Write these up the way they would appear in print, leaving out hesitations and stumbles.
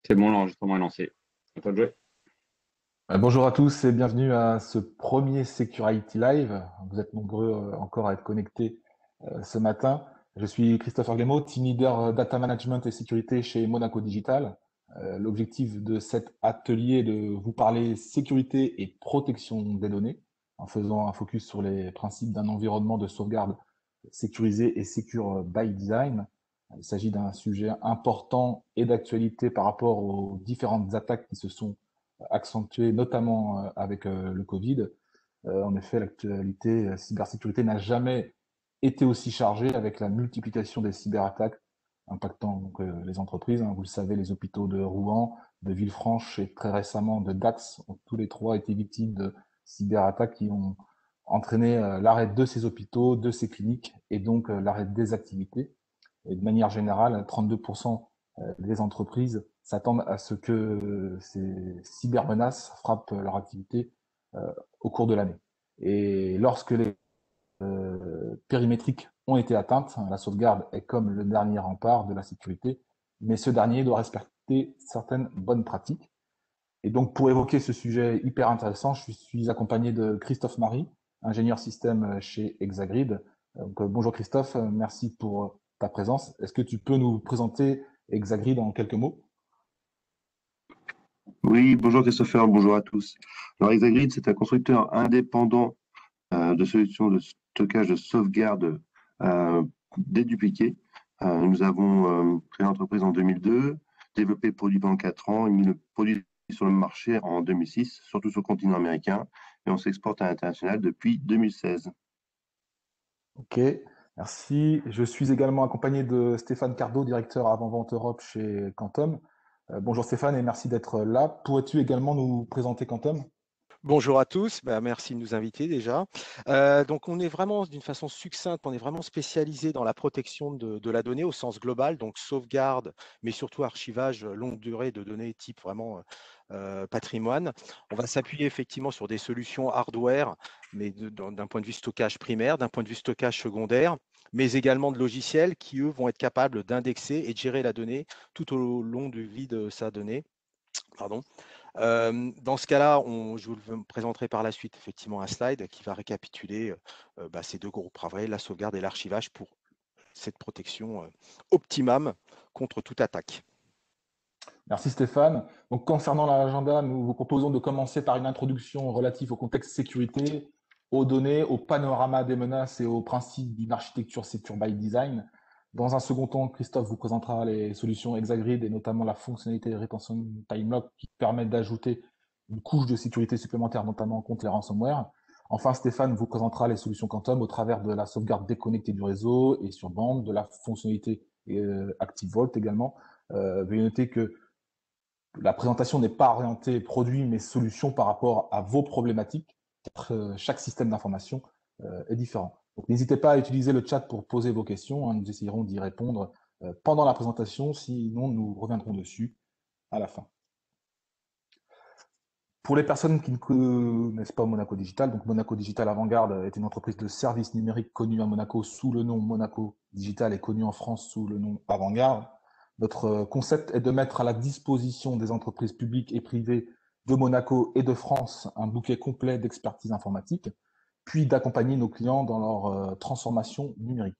C'est bon, l'enregistrement est lancé. À toi de jouer. Bonjour à tous et bienvenue à ce premier Security Live. Vous êtes nombreux encore à être connectés ce matin. Je suis Christopher Glemot, team leader data management et sécurité chez Monaco Digital. L'objectif de cet atelier est de vous parler sécurité et protection des données en faisant un focus sur les principes d'un environnement de sauvegarde sécurisé et secure by design. Il s'agit d'un sujet important et d'actualité par rapport aux différentes attaques qui se sont accentué notamment avec le Covid. En effet, l'actualité cybersécurité n'a jamais été aussi chargée avec la multiplication des cyberattaques impactant donc, les entreprises. Vous le savez, les hôpitaux de Rouen, de Villefranche et très récemment de Dax ont tous les trois été victimes de cyberattaques qui ont entraîné l'arrêt de ces hôpitaux, de ces cliniques et donc l'arrêt des activités. Et de manière générale, 32% des entreprises s'attendent à ce que ces cybermenaces frappent leur activité au cours de l'année. Et lorsque les périmétriques ont été atteintes, la sauvegarde est comme le dernier rempart de la sécurité, mais ce dernier doit respecter certaines bonnes pratiques. Et donc, pour évoquer ce sujet hyper intéressant, je suis accompagné de Christophe Marie, ingénieur système chez Exagrid. Donc, bonjour Christophe, merci pour ta présence. Est-ce que tu peux nous présenter Exagrid en quelques mots? Oui, bonjour Christopher, bonjour à tous. Alors Exagrid, c'est un constructeur indépendant de solutions de stockage de sauvegarde dédupliquées. Nous avons créé l'entreprise en 2002, développé le produit pendant 4 ans et mis le produit sur le marché en 2006, surtout sur le continent américain, et on s'exporte à l'international depuis 2016. Ok, merci. Je suis également accompagné de Stéphane Cardo, directeur avant-vente Europe chez Quantum. Bonjour Stéphane et merci d'être là. Pourrais-tu également nous présenter Quantum? Bonjour à tous, merci de nous inviter déjà. Donc on est vraiment d'une façon succincte, on est vraiment spécialisé dans la protection de la donnée au sens global, donc sauvegarde, mais surtout archivage longue durée de données type vraiment patrimoine. On va s'appuyer effectivement sur des solutions hardware, mais d'un point de vue stockage primaire, d'un point de vue stockage secondaire, mais également de logiciels qui, eux, vont être capables d'indexer et de gérer la donnée tout au long du vie de sa donnée. Pardon. Dans ce cas-là, je vous présenterai par la suite effectivement un slide qui va récapituler ces deux groupes travail, la sauvegarde et l'archivage pour cette protection optimum contre toute attaque. Merci Stéphane. Donc, concernant l'agenda, nous vous proposons de commencer par une introduction relative au contexte sécurité, aux données, au panorama des menaces et aux principes d'une architecture secure by design. Dans un second temps, Christophe vous présentera les solutions Exagrid et notamment la fonctionnalité Retention Time Lock qui permet d'ajouter une couche de sécurité supplémentaire, notamment contre les ransomware. Enfin, Stéphane vous présentera les solutions Quantum au travers de la sauvegarde déconnectée du réseau et sur bande, de la fonctionnalité ActiveVault également. Veuillez noter que la présentation n'est pas orientée produit, mais solution par rapport à vos problématiques. Chaque système d'information est différent. Donc, n'hésitez pas à utiliser le chat pour poser vos questions. Nous essayerons d'y répondre pendant la présentation. Sinon, nous reviendrons dessus à la fin. Pour les personnes qui ne connaissent pas Monaco Digital, donc Monaco Digital Avant-Garde est une entreprise de services numériques connue à Monaco sous le nom Monaco Digital et connue en France sous le nom Avant-Garde. Notre concept est de mettre à la disposition des entreprises publiques et privées de Monaco et de France un bouquet complet d'expertise informatique, puis d'accompagner nos clients dans leur transformation numérique.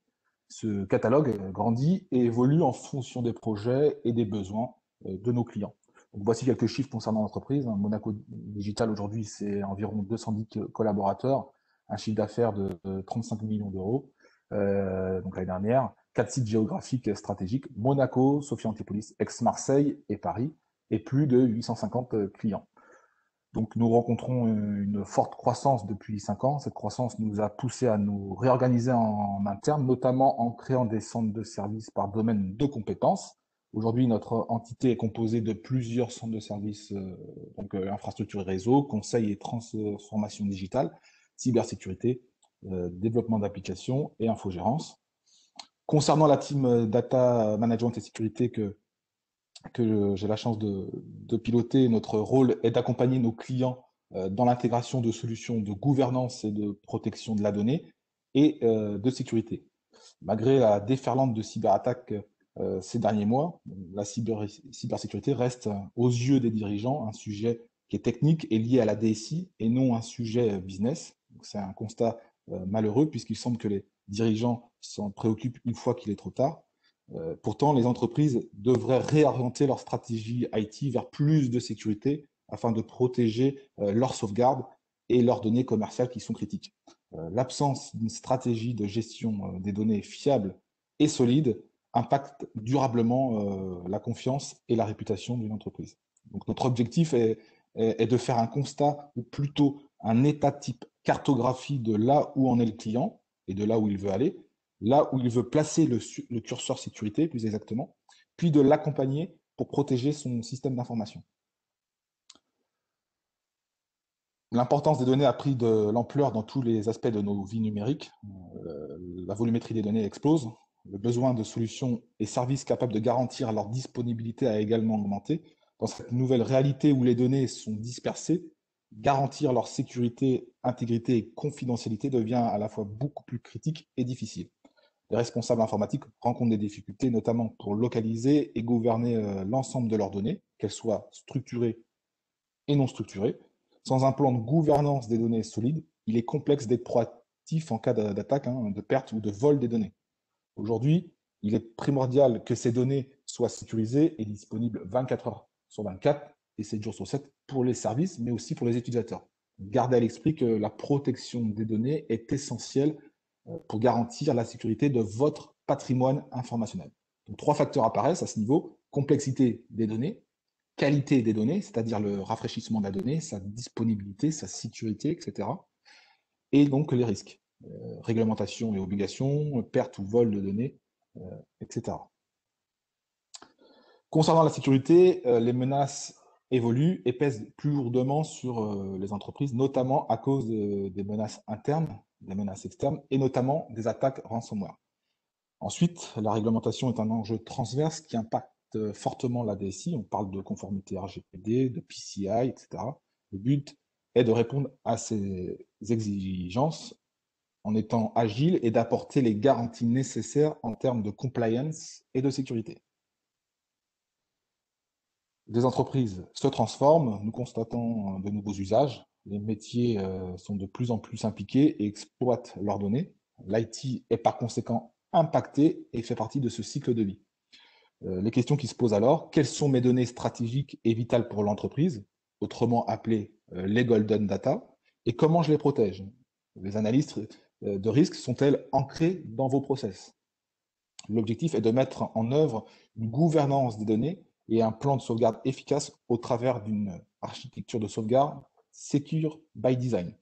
Ce catalogue grandit et évolue en fonction des projets et des besoins de nos clients. Donc, voici quelques chiffres concernant l'entreprise. Monaco Digital aujourd'hui, c'est environ 210 collaborateurs, un chiffre d'affaires de 35 millions d'euros donc l'année dernière. 4 sites géographiques stratégiques, Monaco, Sophia Antipolis, Aix-Marseille et Paris, et plus de 850 clients. Donc nous rencontrons une forte croissance depuis 5 ans. Cette croissance nous a poussé à nous réorganiser en interne, notamment en créant des centres de services par domaine de compétences. Aujourd'hui, notre entité est composée de plusieurs centres de services, donc infrastructure et réseau, conseil et transformation digitale, cybersécurité, développement d'applications et infogérance. Concernant la team data management et sécurité que j'ai la chance de piloter, notre rôle est d'accompagner nos clients dans l'intégration de solutions de gouvernance et de protection de la donnée et de sécurité. Malgré la déferlante de cyberattaques ces derniers mois, la cybersécurité reste aux yeux des dirigeants un sujet qui est technique et lié à la DSI et non un sujet business. C'est un constat malheureux puisqu'il semble que les dirigeants s'en préoccupent une fois qu'il est trop tard. Pourtant, les entreprises devraient réorienter leur stratégie IT vers plus de sécurité afin de protéger leurs sauvegardes et leurs données commerciales qui sont critiques. L'absence d'une stratégie de gestion des données fiable et solide impacte durablement la confiance et la réputation d'une entreprise. Donc notre objectif est de faire un constat ou plutôt un état type cartographie de là où en est le client et de là où il veut aller, là où il veut placer le curseur sécurité plus exactement, puis de l'accompagner pour protéger son système d'information. L'importance des données a pris de l'ampleur dans tous les aspects de nos vies numériques. La volumétrie des données explose. Le besoin de solutions et services capables de garantir leur disponibilité a également augmenté. Dans cette nouvelle réalité où les données sont dispersées, garantir leur sécurité, intégrité et confidentialité devient à la fois beaucoup plus critique et difficile. Les responsables informatiques rencontrent des difficultés, notamment pour localiser et gouverner l'ensemble de leurs données, qu'elles soient structurées et non structurées. Sans un plan de gouvernance des données solide, il est complexe d'être proactif en cas d'attaque, de perte ou de vol des données. Aujourd'hui, il est primordial que ces données soient sécurisées et disponibles 24 heures sur 24 et 7 jours sur 7 pour les services, mais aussi pour les utilisateurs. Gardez à l'esprit que la protection des données est essentielle pour garantir la sécurité de votre patrimoine informationnel. Donc, 3 facteurs apparaissent à ce niveau: complexité des données, qualité des données, c'est-à-dire le rafraîchissement de la donnée, sa disponibilité, sa sécurité, etc. Et donc les risques, réglementation et obligations, perte ou vol de données, etc. Concernant la sécurité, les menaces évoluent et pèsent plus lourdement sur les entreprises, notamment à cause des menaces internes, des menaces externes, et notamment des attaques ransomware. Ensuite, la réglementation est un enjeu transverse qui impacte fortement la DSI. On parle de conformité RGPD, de PCI, etc. Le but est de répondre à ces exigences en étant agile et d'apporter les garanties nécessaires en termes de compliance et de sécurité. Les entreprises se transforment, nous constatons de nouveaux usages, les métiers sont de plus en plus impliqués et exploitent leurs données. L'IT est par conséquent impacté et fait partie de ce cycle de vie. Les questions qui se posent alors: quelles sont mes données stratégiques et vitales pour l'entreprise, autrement appelées les golden data, et comment je les protège? Les analyses de risque sont-elles ancrées dans vos process? L'objectif est de mettre en œuvre une gouvernance des données et un plan de sauvegarde efficace au travers d'une architecture de sauvegarde secure by design.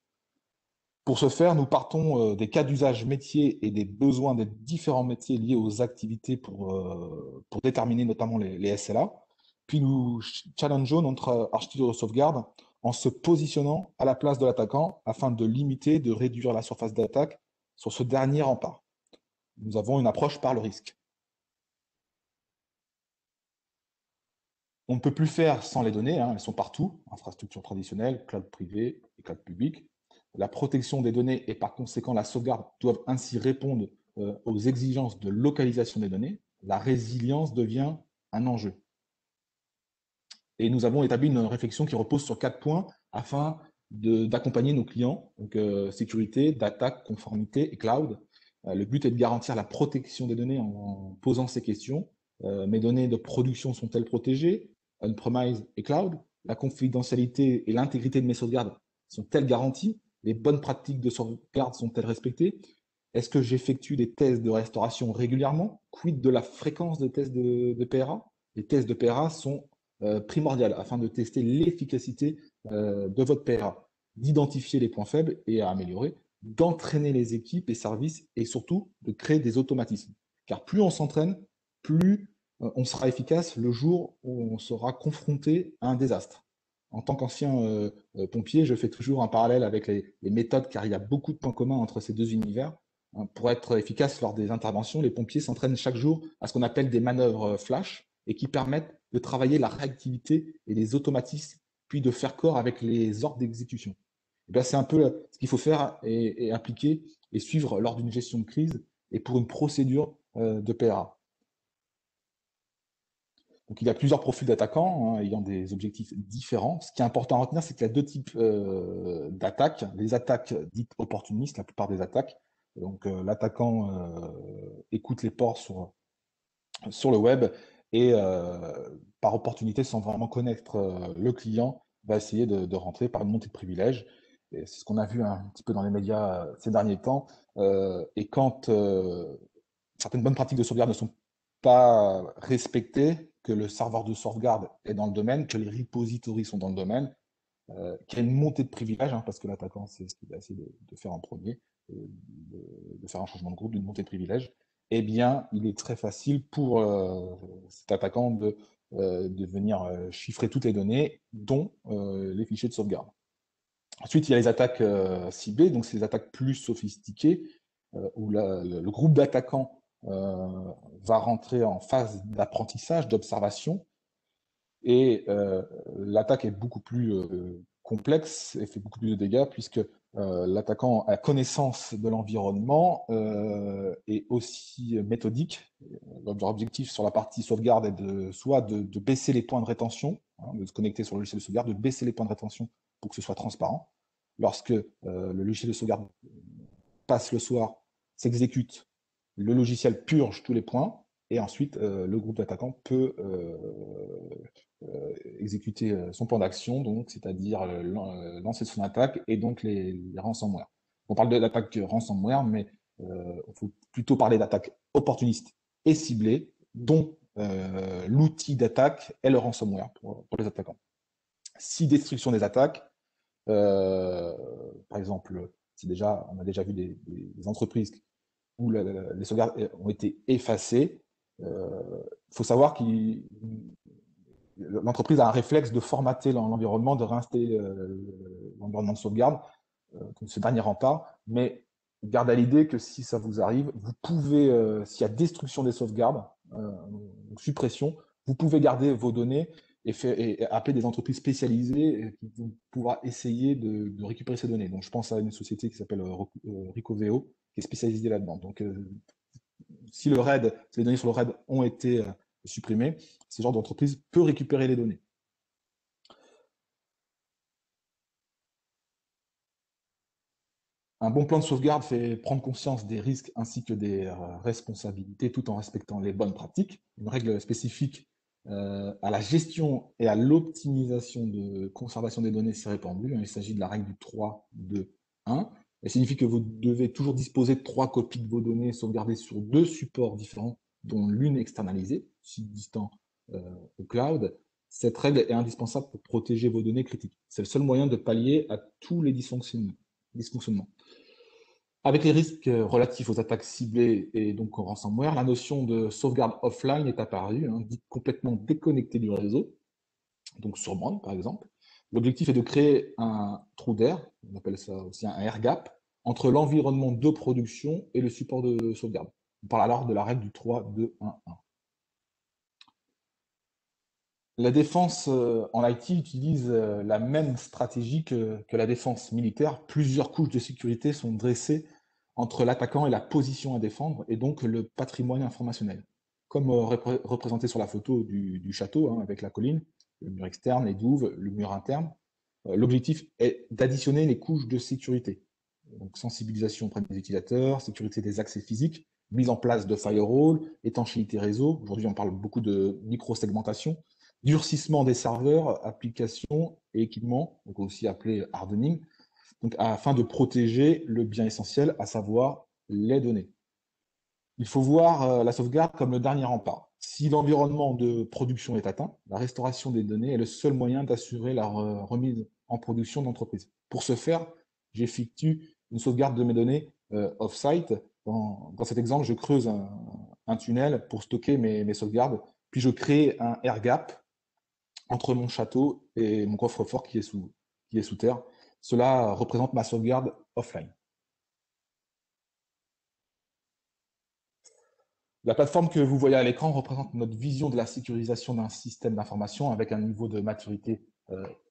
Pour ce faire, nous partons des cas d'usage métiers et des besoins des différents métiers liés aux activités pour déterminer notamment les SLA. Puis nous challengeons notre architecture de sauvegarde en se positionnant à la place de l'attaquant afin de limiter, de réduire la surface d'attaque sur ce dernier rempart. Nous avons une approche par le risque. On ne peut plus faire sans les données, elles sont partout, infrastructures traditionnelles, cloud privé et cloud public. La protection des données et par conséquent la sauvegarde doivent ainsi répondre aux exigences de localisation des données. La résilience devient un enjeu. Et nous avons établi une réflexion qui repose sur 4 points afin d'accompagner nos clients, donc sécurité, data, conformité et cloud. Le but est de garantir la protection des données en posant ces questions. Mes données de production sont-elles protégées? On-premise et cloud. La confidentialité et l'intégrité de mes sauvegardes sont-elles garanties? Les bonnes pratiques de sauvegarde sont-elles respectées? Est-ce que j'effectue des tests de restauration régulièrement? Quid de la fréquence de tests de PRA? Les tests de PRA sont primordiaux afin de tester l'efficacité de votre PRA, d'identifier les points faibles et à améliorer, d'entraîner les équipes et services et surtout de créer des automatismes. Car plus on s'entraîne, plus on sera efficace le jour où on sera confronté à un désastre. En tant qu'ancien pompier, je fais toujours un parallèle avec les méthodes, car il y a beaucoup de points communs entre ces deux univers. Pour être efficace lors des interventions, les pompiers s'entraînent chaque jour à ce qu'on appelle des manœuvres flash et qui permettent de travailler la réactivité et les automatismes, puis de faire corps avec les ordres d'exécution. C'est un peu ce qu'il faut faire et appliquer et suivre lors d'une gestion de crise et pour une procédure de PRA. Donc, il y a plusieurs profils d'attaquants ayant des objectifs différents. Ce qui est important à retenir, c'est qu'il y a deux types d'attaques. Les attaques dites opportunistes, la plupart des attaques. Donc, l'attaquant écoute les ports sur le web et par opportunité, sans vraiment connaître le client, va essayer de rentrer par une montée de privilèges. C'est ce qu'on a vu un petit peu dans les médias ces derniers temps. Et quand certaines bonnes pratiques de sauvegarde ne sont pas respectées, que le serveur de sauvegarde est dans le domaine, que les repositories sont dans le domaine, qu'il y a une montée de privilèges, parce que l'attaquant, c'est ce qu'il va essayer de faire en premier, de faire un changement de groupe, d'une montée de privilèges, eh bien, il est très facile pour cet attaquant de venir chiffrer toutes les données, dont les fichiers de sauvegarde. Ensuite, il y a les attaques ciblées, donc c'est des attaques plus sophistiquées, où le groupe d'attaquants va rentrer en phase d'apprentissage, d'observation, et l'attaque est beaucoup plus complexe et fait beaucoup plus de dégâts, puisque l'attaquant a connaissance de l'environnement et aussi méthodique. Leur objectif sur la partie sauvegarde est soit de baisser les points de rétention, de se connecter sur le logiciel de sauvegarde, de baisser les points de rétention pour que ce soit transparent. Lorsque le logiciel de sauvegarde passe le soir, s'exécute, le logiciel purge tous les points, et ensuite le groupe d'attaquants peut exécuter son plan d'action, donc c'est-à-dire lancer son attaque et donc les ransomware. On parle de l'attaque ransomware, mais il faut plutôt parler d'attaque opportuniste et ciblée, dont l'outil d'attaque est le ransomware pour les attaquants. Si destruction des attaques, par exemple, on a déjà vu des entreprises où les sauvegardes ont été effacées. Il faut savoir que l'entreprise a un réflexe de formater l'environnement, de réinstaller l'environnement de sauvegarde, ce dernier rempart, mais garde à l'idée que si ça vous arrive, vous pouvez, s'il y a destruction des sauvegardes, donc suppression, vous pouvez garder vos données et appeler des entreprises spécialisées qui vont pouvoir essayer de récupérer ces données. Donc, je pense à une société qui s'appelle Ricoveo, qui est spécialisée là-dedans. Donc, si les données sur le RAID ont été supprimées, ce genre d'entreprise peut récupérer les données. Un bon plan de sauvegarde fait prendre conscience des risques ainsi que des responsabilités tout en respectant les bonnes pratiques. Une règle spécifique à la gestion et à l'optimisation de conservation des données s'est répandue. Il s'agit de la règle du 3-2-1. Elle signifie que vous devez toujours disposer de 3 copies de vos données sauvegardées sur 2 supports différents, dont l'une externalisée, subsistant au cloud. Cette règle est indispensable pour protéger vos données critiques. C'est le seul moyen de pallier à tous les dysfonctionnements. Avec les risques relatifs aux attaques ciblées et donc au ransomware, la notion de sauvegarde offline est apparue, dite complètement déconnectée du réseau, donc sur bande par exemple. L'objectif est de créer un trou d'air, on appelle ça aussi un air gap, entre l'environnement de production et le support de sauvegarde. On parle alors de la règle du 3-2-1-1. La défense en IT utilise la même stratégie que la défense militaire. Plusieurs couches de sécurité sont dressées entre l'attaquant et la position à défendre, et donc le patrimoine informationnel. Comme représenté sur la photo du château, avec la colline, le mur externe, les douves, le mur interne. L'objectif est d'additionner les couches de sécurité. Donc sensibilisation auprès des utilisateurs, sécurité des accès physiques, mise en place de firewall, étanchéité réseau. Aujourd'hui, on parle beaucoup de micro-segmentation, durcissement des serveurs, applications et équipements, donc aussi appelé hardening, donc afin de protéger le bien essentiel, à savoir les données. Il faut voir la sauvegarde comme le dernier rempart. Si l'environnement de production est atteint, la restauration des données est le seul moyen d'assurer la remise en production de l'entreprise. Pour ce faire, j'effectue une sauvegarde de mes données off-site. Dans cet exemple, je creuse un tunnel pour stocker mes sauvegardes, puis je crée un air gap entre mon château et mon coffre-fort qui est sous terre. Cela représente ma sauvegarde offline. La plateforme que vous voyez à l'écran représente notre vision de la sécurisation d'un système d'information avec un niveau de maturité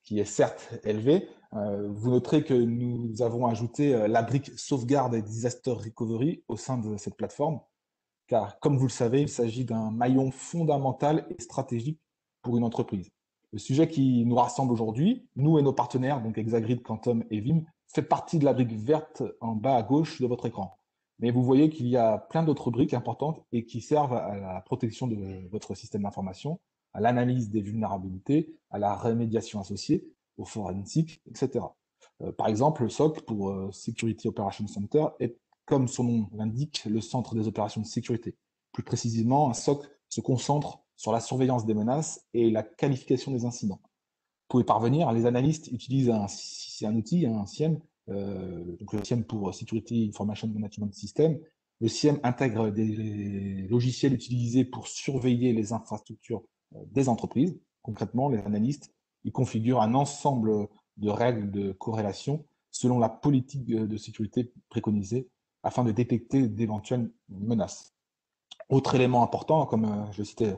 qui est certes élevé. Vous noterez que nous avons ajouté la brique sauvegarde et disaster recovery au sein de cette plateforme, car comme vous le savez, il s'agit d'un maillon fondamental et stratégique pour une entreprise. Le sujet qui nous rassemble aujourd'hui, nous et nos partenaires, donc Exagrid, Quantum et Vim, fait partie de la brique verte en bas à gauche de votre écran. Mais vous voyez qu'il y a plein d'autres briques importantes et qui servent à la protection de votre système d'information, à l'analyse des vulnérabilités, à la remédiation associée, au forensic, etc. Par exemple, le SOC pour Security Operations Center est, comme son nom l'indique, le centre des opérations de sécurité. Plus précisément, un SOC se concentre sur la surveillance des menaces et la qualification des incidents. Pour y parvenir, les analystes utilisent un outil, un SIEM, donc le SIEM pour Security Information Management System. Le SIEM intègre des logiciels utilisés pour surveiller les infrastructures des entreprises. Concrètement, les analystes ils configurent un ensemble de règles de corrélation selon la politique de sécurité préconisée afin de détecter d'éventuelles menaces. Autre élément important, comme je le citais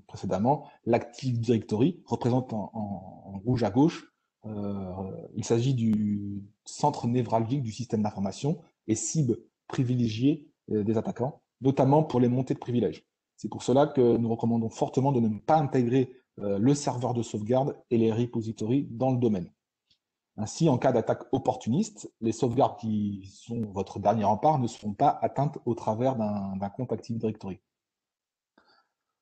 précédemment, l'Active Directory représente en rouge à gauche. Il s'agit du centre névralgique du système d'information et cible privilégiée des attaquants, notamment pour les montées de privilèges. C'est pour cela que nous recommandons fortement de ne pas intégrer le serveur de sauvegarde et les repositories dans le domaine. Ainsi, en cas d'attaque opportuniste, les sauvegardes qui sont votre dernier rempart ne seront pas atteintes au travers d'un compte Active Directory.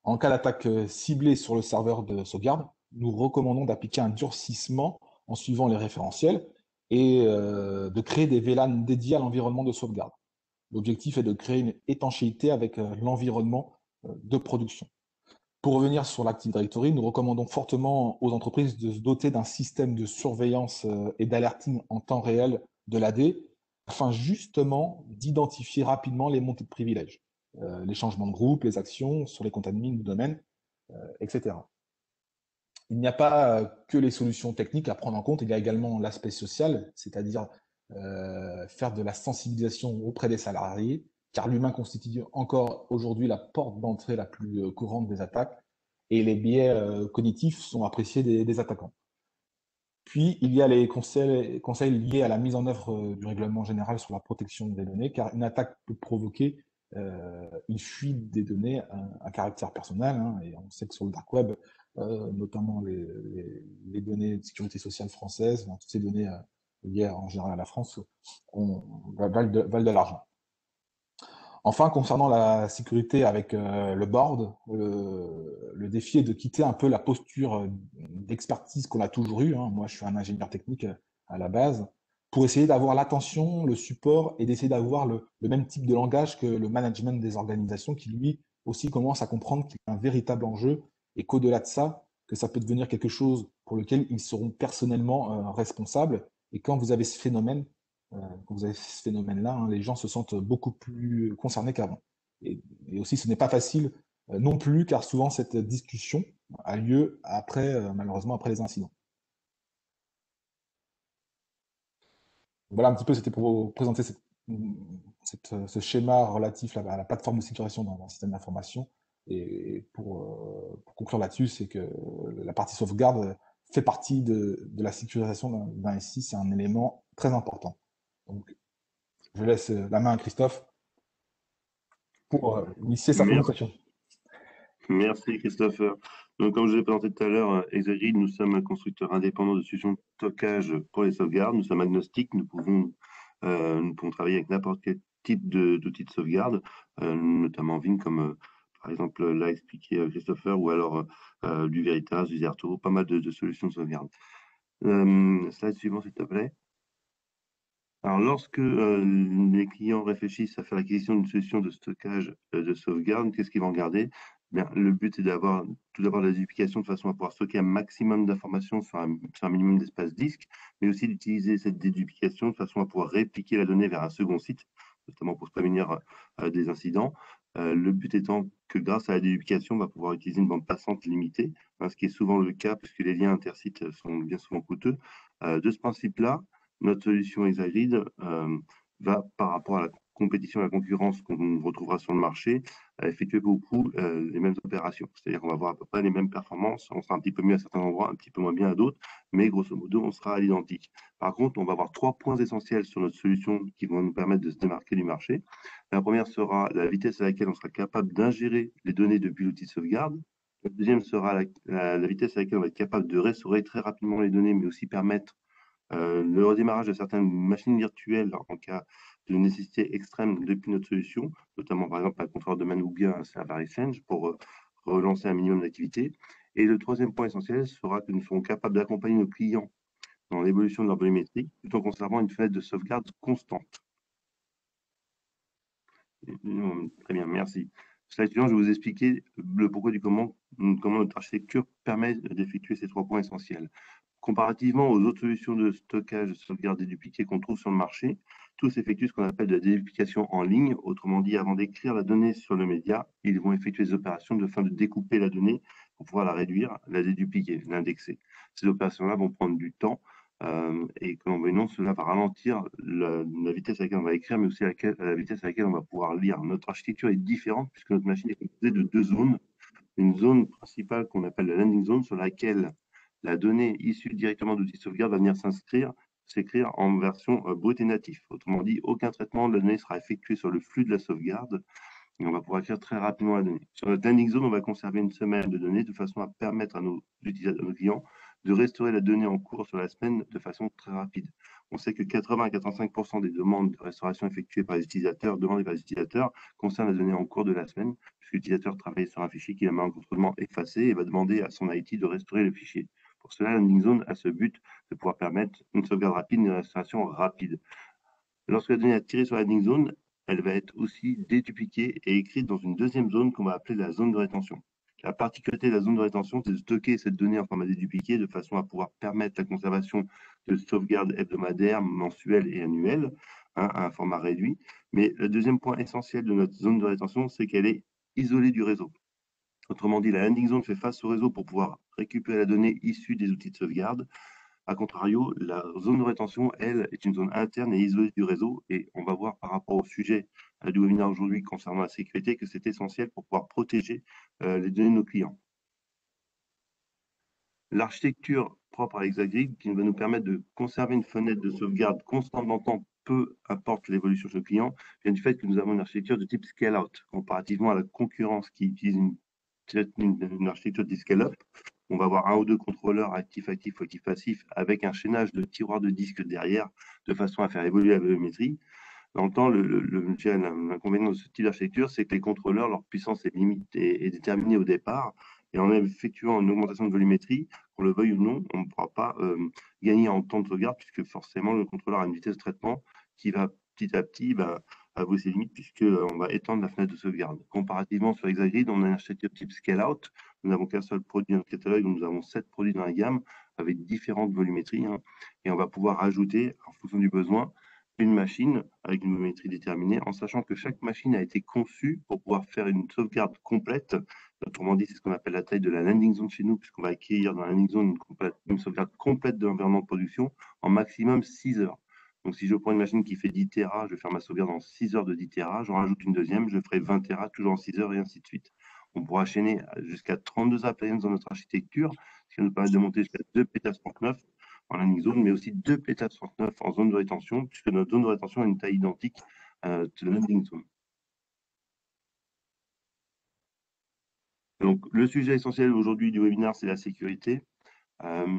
En cas d'attaque ciblée sur le serveur de sauvegarde, nous recommandons d'appliquer un durcissement en suivant les référentiels et de créer des VLAN dédiés à l'environnement de sauvegarde. L'objectif est de créer une étanchéité avec l'environnement de production. Pour revenir sur l'Active Directory, nous recommandons fortement aux entreprises de se doter d'un système de surveillance et d'alerting en temps réel de l'AD afin justement d'identifier rapidement les montées de privilèges, les changements de groupe, les actions sur les comptes admin du domaine, etc. Il n'y a pas que les solutions techniques à prendre en compte, il y a également l'aspect social, c'est-à-dire faire de la sensibilisation auprès des salariés, car l'humain constitue encore aujourd'hui la porte d'entrée la plus courante des attaques, et les biais cognitifs sont appréciés des attaquants. Puis, il y a les conseils liés à la mise en œuvre du règlement général sur la protection des données, car une attaque peut provoquer une fuite des données à caractère personnel, hein, et on sait que sur le dark web, notamment les données de sécurité sociale françaises, toutes ces données liées en général à la France, valent de l'argent. Enfin, concernant la sécurité avec le board, le défi est de quitter un peu la posture d'expertise qu'on a toujours eue. Hein. Moi, je suis un ingénieur technique à la base, pour essayer d'avoir l'attention, le support et d'essayer d'avoir le même type de langage que le management des organisations qui, lui, aussi commence à comprendre qu'il y a un véritable enjeu et qu'au-delà de ça, que ça peut devenir quelque chose pour lequel ils seront personnellement responsables. Et quand vous avez ce phénomène, quand vous avez ce phénomène-là, hein, les gens se sentent beaucoup plus concernés qu'avant. Et aussi, ce n'est pas facile non plus, car souvent cette discussion a lieu après, malheureusement, après les incidents. Voilà un petit peu, c'était pour vous présenter ce schéma relatif à la plateforme de sécurisation dans le système d'information. Et pour conclure là-dessus, c'est que la partie sauvegarde fait partie de la sécurisation d'un SI, c'est un élément très important. Donc, je laisse la main à Christophe pour initier sa présentation. Merci Christopher. Donc, comme je l'ai présenté tout à l'heure, Exagrid, nous sommes un constructeur indépendant de solutions de stockage pour les sauvegardes. Nous sommes agnostiques, nous pouvons travailler avec n'importe quel type d'outils de sauvegarde, notamment Vim, comme par exemple l'a expliqué Christopher, ou alors du Veritas, du Zerto, pas mal de solutions de sauvegarde. Slide suivant, s'il te plaît. Alors, lorsque les clients réfléchissent à faire l'acquisition d'une solution de stockage de sauvegarde, qu'est-ce qu'ils vont regarder? Bien, le but est d'avoir tout d'abord la déduplication de façon à pouvoir stocker un maximum d'informations sur un minimum d'espace disque, mais aussi d'utiliser cette déduplication de façon à pouvoir répliquer la donnée vers un second site, notamment pour se prévenir des incidents. Le but étant que grâce à la déduplication, on va pouvoir utiliser une bande passante limitée, hein, ce qui est souvent le cas puisque les liens intersites sont bien souvent coûteux. De ce principe-là, notre solution Exagrid va, par rapport à la compétition et à la concurrence qu'on retrouvera sur le marché, effectuer beaucoup les mêmes opérations. C'est-à-dire qu'on va avoir à peu près les mêmes performances, on sera un petit peu mieux à certains endroits, un petit peu moins bien à d'autres, mais grosso modo, on sera à l'identique. Par contre, on va avoir 3 points essentiels sur notre solution qui vont nous permettre de se démarquer du marché. La première sera la vitesse à laquelle on sera capable d'ingérer les données depuis l'outil de sauvegarde. Le deuxième sera la vitesse à laquelle on va être capable de restaurer très rapidement les données, mais aussi permettre le redémarrage de certaines machines virtuelles en cas de nécessité extrême depuis notre solution, notamment par exemple un contrôleur de main ou bien un server Exchange pour relancer un minimum d'activité. Et le troisième point essentiel sera que nous serons capables d'accompagner nos clients dans l'évolution de leur volumétrie, tout en conservant une fenêtre de sauvegarde constante. Très bien, merci. Slide suivant, je vais vous expliquer le pourquoi du comment notre architecture permet d'effectuer ces 3 points essentiels. Comparativement aux autres solutions de stockage, de sauvegarde dédupliquée qu'on trouve sur le marché, tous effectuent ce qu'on appelle de la déduplication en ligne. Autrement dit, avant d'écrire la donnée sur le média, ils vont effectuer des opérations de fin de découper la donnée pour pouvoir la réduire, la dédupliquer, l'indexer. Ces opérations-là vont prendre du temps et comme voyons, cela va ralentir la vitesse à laquelle on va écrire, mais aussi la vitesse à laquelle on va pouvoir lire. Notre architecture est différente puisque notre machine est composée de 2 zones. Une zone principale qu'on appelle la landing zone sur laquelle la donnée issue directement d'outils de sauvegarde va venir s'écrire en version brute et natif. Autrement dit, aucun traitement de la donnée sera effectué sur le flux de la sauvegarde et on va pouvoir écrire très rapidement la donnée. Sur notre landing zone, on va conserver une semaine de données de façon à permettre à nos utilisateurs, nos clients, de restaurer la donnée en cours sur la semaine de façon très rapide. On sait que 80 à 85% des demandes de restauration effectuées par les utilisateurs, demandées par les utilisateurs, concernent la donnée en cours de la semaine, puisque l'utilisateur travaille sur un fichier qu'il a malencontreusement effacé et va demander à son IT de restaurer le fichier. Pour cela, la landing zone a ce but de pouvoir permettre une sauvegarde rapide, une restauration rapide. Lorsque la donnée est tirée sur la landing zone, elle va être aussi dédupliquée et écrite dans une deuxième zone qu'on va appeler la zone de rétention. La particularité de la zone de rétention, c'est de stocker cette donnée en format dédupliqué de façon à pouvoir permettre la conservation de sauvegardes hebdomadaires, mensuelles et annuelles, à un format réduit. Mais le deuxième point essentiel de notre zone de rétention, c'est qu'elle est isolée du réseau. Autrement dit, la landing zone fait face au réseau pour pouvoir récupérer la donnée issue des outils de sauvegarde. A contrario, la zone de rétention, elle, est une zone interne et isolée du réseau. Et on va voir par rapport au sujet du webinaire aujourd'hui concernant la sécurité que c'est essentiel pour pouvoir protéger les données de nos clients. L'architecture propre à Exagrid, qui va nous permettre de conserver une fenêtre de sauvegarde constante dans le temps, peu importe l'évolution de ce client, vient du fait que nous avons une architecture de type scale-out, comparativement à la concurrence qui utilise une architecture de scale-up. On va avoir un ou deux contrôleurs actifs-actifs ou actifs-passifs avec un chaînage de tiroirs de disques derrière de façon à faire évoluer la volumétrie. Dans le temps, l'inconvénient de ce type d'architecture, c'est que les contrôleurs, leur puissance est limitée et déterminée au départ. Et en effectuant une augmentation de volumétrie, qu'on le veuille ou non, on ne pourra pas gagner en temps de sauvegarde puisque forcément le contrôleur a une vitesse de traitement qui va petit à petit avouer ses limites puisqu'on va étendre la fenêtre de sauvegarde. Comparativement sur Exagrid, on a une architecture type scale-out. Nous n'avons qu'un seul produit dans notre catalogue, donc nous avons 7 produits dans la gamme avec différentes volumétries. Et on va pouvoir ajouter, en fonction du besoin, une machine avec une volumétrie déterminée, en sachant que chaque machine a été conçue pour pouvoir faire une sauvegarde complète. Autrement dit, c'est ce qu'on appelle la taille de la landing zone chez nous, puisqu'on va acquérir dans la landing zone une sauvegarde complète de l'environnement de production en maximum 6 heures. Donc, si je prends une machine qui fait 10 Tera, je vais faire ma sauvegarde en 6 heures de 10 Tera, j'en rajoute une deuxième, je ferai 20 Tera toujours en 6 heures et ainsi de suite. On pourra enchaîner jusqu'à 32 appliances dans notre architecture, ce qui nous permet de monter jusqu'à 2 PTA69 en landing zone, mais aussi 2 PTA69 en zone de rétention, puisque notre zone de rétention a une taille identique de la landing zone. Donc, le sujet essentiel aujourd'hui du webinaire, c'est la sécurité.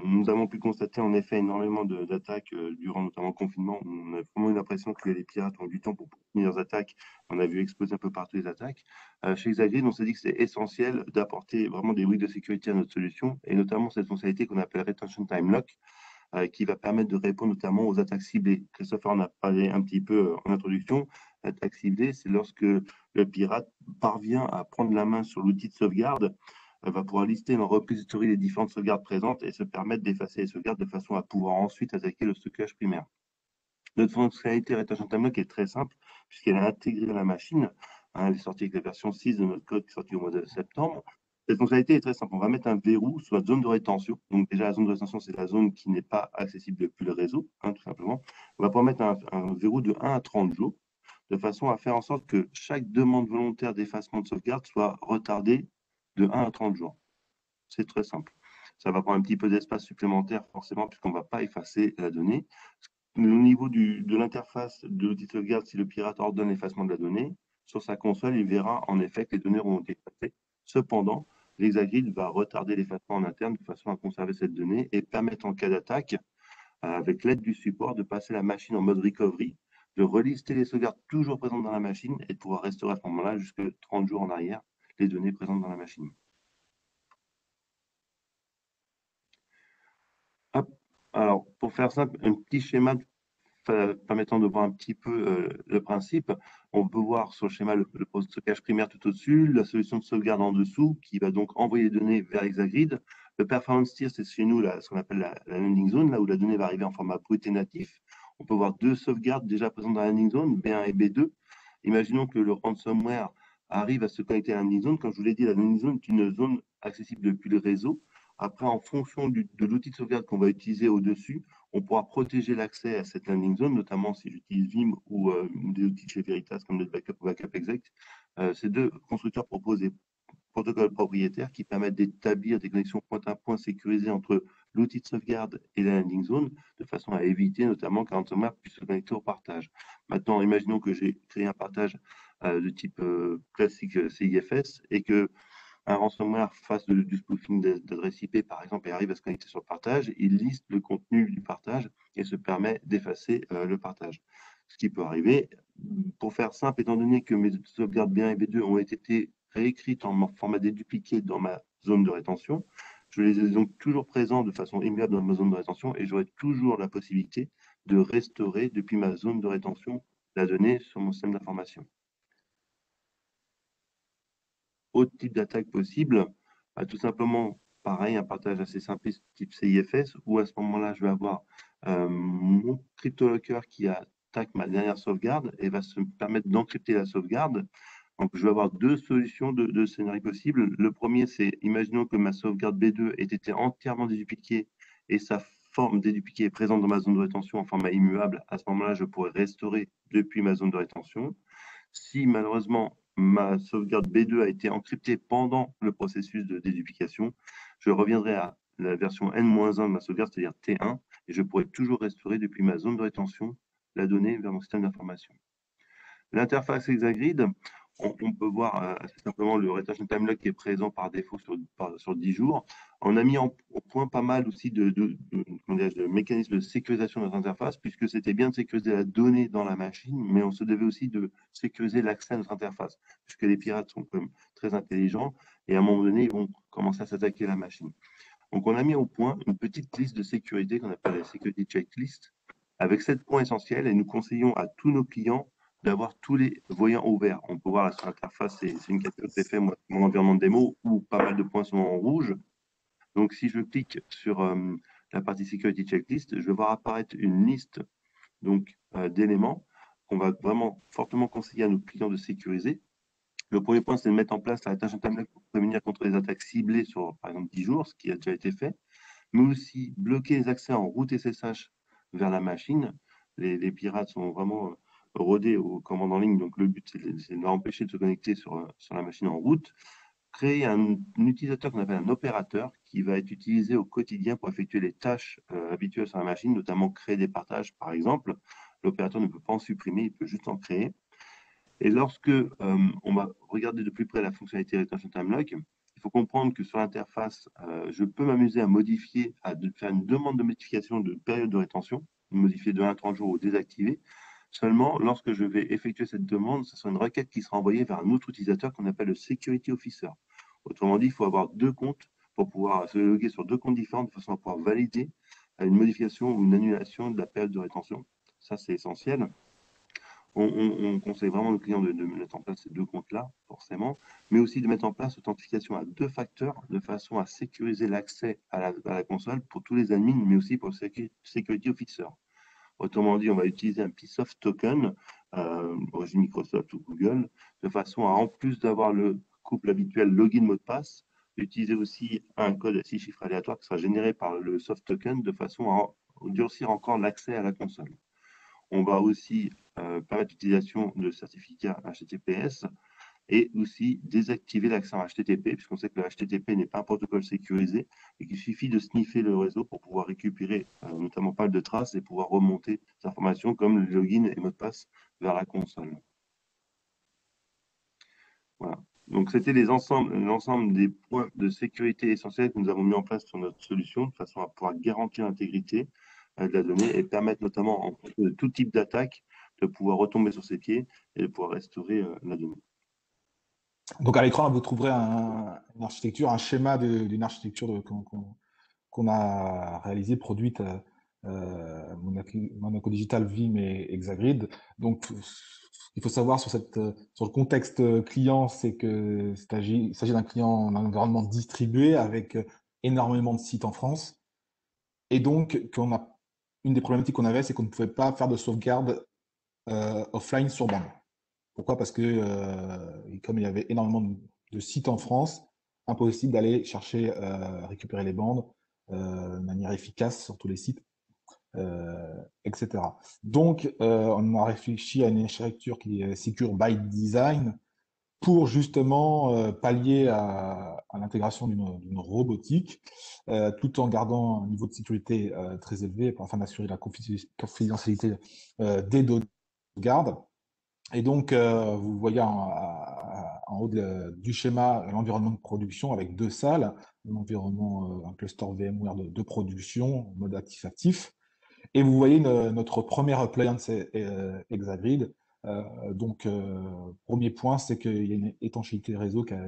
Nous avons pu constater en effet énormément d'attaques durant notamment le confinement. On a vraiment eu l'impression que les pirates ont eu du temps pour poursuivre leurs attaques. On a vu exploser un peu partout les attaques. Chez Exagrid, on s'est dit que c'est essentiel d'apporter vraiment des briques de sécurité à notre solution, et notamment cette fonctionnalité qu'on appelle Retention Time Lock, qui va permettre de répondre notamment aux attaques ciblées. Christopher en a parlé un petit peu en introduction. L'attaque ciblée, c'est lorsque le pirate parvient à prendre la main sur l'outil de sauvegarde, va pouvoir lister dans repository les différentes sauvegardes présentes et se permettre d'effacer les sauvegardes de façon à pouvoir ensuite attaquer le stockage primaire. Notre fonctionnalité Retention Time Lock est très simple puisqu'elle est intégrée à la machine. Elle est sortie avec la version 6 de notre code qui est sortie au mois de septembre. Cette fonctionnalité est très simple. On va mettre un verrou sur la zone de rétention. Donc déjà, la zone de rétention, c'est la zone qui n'est pas accessible depuis le réseau, tout simplement. On va pouvoir mettre un verrou de 1 à 30 jours de façon à faire en sorte que chaque demande volontaire d'effacement de sauvegarde soit retardée de 1 à 30 jours. C'est très simple. Ça va prendre un petit peu d'espace supplémentaire, forcément, puisqu'on ne va pas effacer la donnée. Au niveau de l'interface de l'outil de sauvegarde, si le pirate ordonne l'effacement de la donnée, sur sa console, il verra en effet que les données auront été effacées. Cependant, l'Exagrid va retarder l'effacement en interne de façon à conserver cette donnée et permettre en cas d'attaque, avec l'aide du support, de passer la machine en mode recovery, de relister les sauvegardes toujours présentes dans la machine et de pouvoir restaurer à ce moment-là, jusque 30 jours en arrière, les données présentes dans la machine. Hop. Alors, pour faire simple, un petit schéma permettant de voir un petit peu le principe. On peut voir sur le schéma le poste de stockage primaire tout au-dessus, la solution de sauvegarde en dessous, qui va donc envoyer les données vers Exagrid. Le performance tier, c'est chez nous ce qu'on appelle la landing zone, là où la donnée va arriver en format brut et natif. On peut voir deux sauvegardes déjà présentes dans la landing zone, B1 et B2. Imaginons que le ransomware arrive à se connecter à la landing zone. Comme je vous l'ai dit, la landing zone est une zone accessible depuis le réseau. Après, en fonction de l'outil de sauvegarde qu'on va utiliser au-dessus, on pourra protéger l'accès à cette landing zone, notamment si j'utilise Vim ou des outils de chez Veritas comme NetBackup ou Backup Exec. Ces deux constructeurs proposent des protocoles propriétaires qui permettent d'établir des connexions point à point sécurisées entre l'outil de sauvegarde et la landing zone, de façon à éviter notamment qu'un ransomware puisse se connecter au partage. Maintenant, imaginons que j'ai créé un partage de type classique CIFS et que un ransomware fasse du spoofing d'adresse IP, par exemple, et arrive à se connecter sur le partage, il liste le contenu du partage et se permet d'effacer le partage. Ce qui peut arriver. Pour faire simple, étant donné que mes sauvegardes B1 et B2 ont été réécrites en format dédupliqué dans ma zone de rétention, je les ai donc toujours présents de façon immuable dans ma zone de rétention et j'aurai toujours la possibilité de restaurer depuis ma zone de rétention la donnée sur mon système d'information. Autre type d'attaque possible, tout simplement, pareil, un partage assez simpliste type CIFS, où à ce moment-là, je vais avoir mon CryptoLocker qui attaque ma dernière sauvegarde et va se permettre d'encrypter la sauvegarde. Donc, je vais avoir deux solutions de scénario possibles. Le premier, c'est, imaginons que ma sauvegarde B2 ait été entièrement dédupliquée et sa forme dédupliquée est présente dans ma zone de rétention en format immuable. À ce moment-là, je pourrais restaurer depuis ma zone de rétention. Si malheureusement ma sauvegarde B2 a été encryptée pendant le processus de déduplication, je reviendrai à la version N-1 de ma sauvegarde, c'est-à-dire T1, et je pourrai toujours restaurer depuis ma zone de rétention la donnée vers mon système d'information. L'interface Exagrid, on peut voir assez simplement le retention time lock qui est présent par défaut sur 10 jours. On a mis au point pas mal aussi de mécanismes de sécurisation de notre interface, puisque c'était bien de sécuriser la donnée dans la machine, mais on se devait aussi de sécuriser l'accès à notre interface, puisque les pirates sont quand même très intelligents, et à un moment donné, ils vont commencer à s'attaquer à la machine. Donc on a mis au point une petite liste de sécurité qu'on appelle la security checklist, avec 7 points essentiels, et nous conseillons à tous nos clients d'avoir tous les voyants ouverts. On peut voir là sur l'interface, c'est une capture que j'ai fait mon environnement de démo où pas mal de points sont en rouge. Donc si je clique sur la partie Security Checklist, je vais voir apparaître une liste d'éléments qu'on va vraiment fortement conseiller à nos clients de sécuriser. Le premier point, c'est de mettre en place la retention time lock pour prévenir contre les attaques ciblées sur, par exemple, 10 jours, ce qui a déjà été fait, mais aussi bloquer les accès en route SSH vers la machine. Les pirates sont vraiment rodés aux commandes en ligne, donc le but, c'est de leur empêcher de se connecter sur la machine en route. Créer un utilisateur qu'on appelle un opérateur qui va être utilisé au quotidien pour effectuer les tâches habituelles sur la machine, notamment créer des partages, par exemple. L'opérateur ne peut pas en supprimer, il peut juste en créer. Et lorsque on va regarder de plus près la fonctionnalité Retention Time Lock, il faut comprendre que sur l'interface, je peux m'amuser à modifier, faire une demande de modification de période de rétention, modifier de 1 à 30 jours ou désactiver. Seulement, lorsque je vais effectuer cette demande, ce sera une requête qui sera envoyée vers un autre utilisateur qu'on appelle le Security Officer. Autrement dit, il faut avoir 2 comptes pour pouvoir se loguer sur 2 comptes différents de façon à pouvoir valider une modification ou une annulation de la période de rétention. Ça, c'est essentiel. On conseille vraiment aux clients de mettre en place ces 2 comptes-là, forcément, mais aussi de mettre en place l'authentification à 2 facteurs de façon à sécuriser l'accès à la console pour tous les admins, mais aussi pour le Security Officer. Autrement dit, on va utiliser un PSoft token, origine Microsoft ou Google, de façon à, en plus d'avoir le couple habituel login mot de passe, utiliser aussi un code à 6 chiffres aléatoire qui sera généré par le soft token de façon à durcir encore l'accès à la console. On va aussi permettre l'utilisation de certificats HTTPS et aussi désactiver l'accès en HTTP, puisqu'on sait que le HTTP n'est pas un protocole sécurisé et qu'il suffit de sniffer le réseau pour pouvoir récupérer notamment pas mal de traces et pouvoir remonter des informations comme le login et mot de passe vers la console. Voilà. Donc, c'était l'ensemble des points de sécurité essentiels que nous avons mis en place sur notre solution de façon à pouvoir garantir l'intégrité de la donnée et permettre notamment en fonction de tout type d'attaque de pouvoir retomber sur ses pieds et de pouvoir restaurer la donnée. Donc à l'écran, vous trouverez une architecture, un schéma d'une architecture qu'on a réalisée, produite Monaco Digital, Vim et Exagrid. Donc ce qu'il faut savoir sur le contexte client, c'est que il s'agit d'un client, d'un environnement distribué avec énormément de sites en France. Et donc, une des problématiques qu'on avait, c'est qu'on ne pouvait pas faire de sauvegarde offline sur bande. Pourquoi? Parce que comme il y avait énormément de sites en France, impossible d'aller chercher, récupérer les bandes de manière efficace sur tous les sites, etc. Donc, on a réfléchi à une architecture qui est Secure by Design pour justement pallier à l'intégration d'une robotique, tout en gardant un niveau de sécurité très élevé afin d'assurer la confidentialité des données de garde. Et donc, vous voyez en haut du schéma l'environnement de production avec 2 salles, un cluster VMware de production, en mode actif-actif. Et vous voyez notre première appliance Exagrid. Donc, premier point, c'est qu'il y a une étanchéité réseau qui a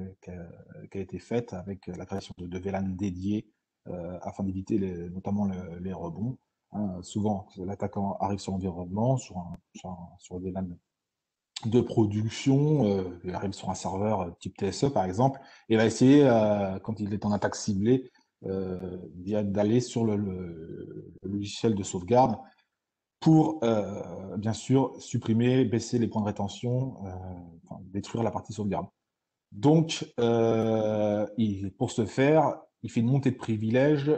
été faite avec la création de VLAN dédiés afin d'éviter notamment les rebonds. Hein. Souvent, l'attaquant arrive sur l'environnement, sur des VLAN de production, il arrive sur un serveur type TSE par exemple, et va essayer, quand il est en attaque ciblée, d'aller sur le logiciel de sauvegarde pour, bien sûr, supprimer, baisser les points de rétention, enfin, détruire la partie sauvegarde. Donc, pour ce faire, il fait une montée de privilèges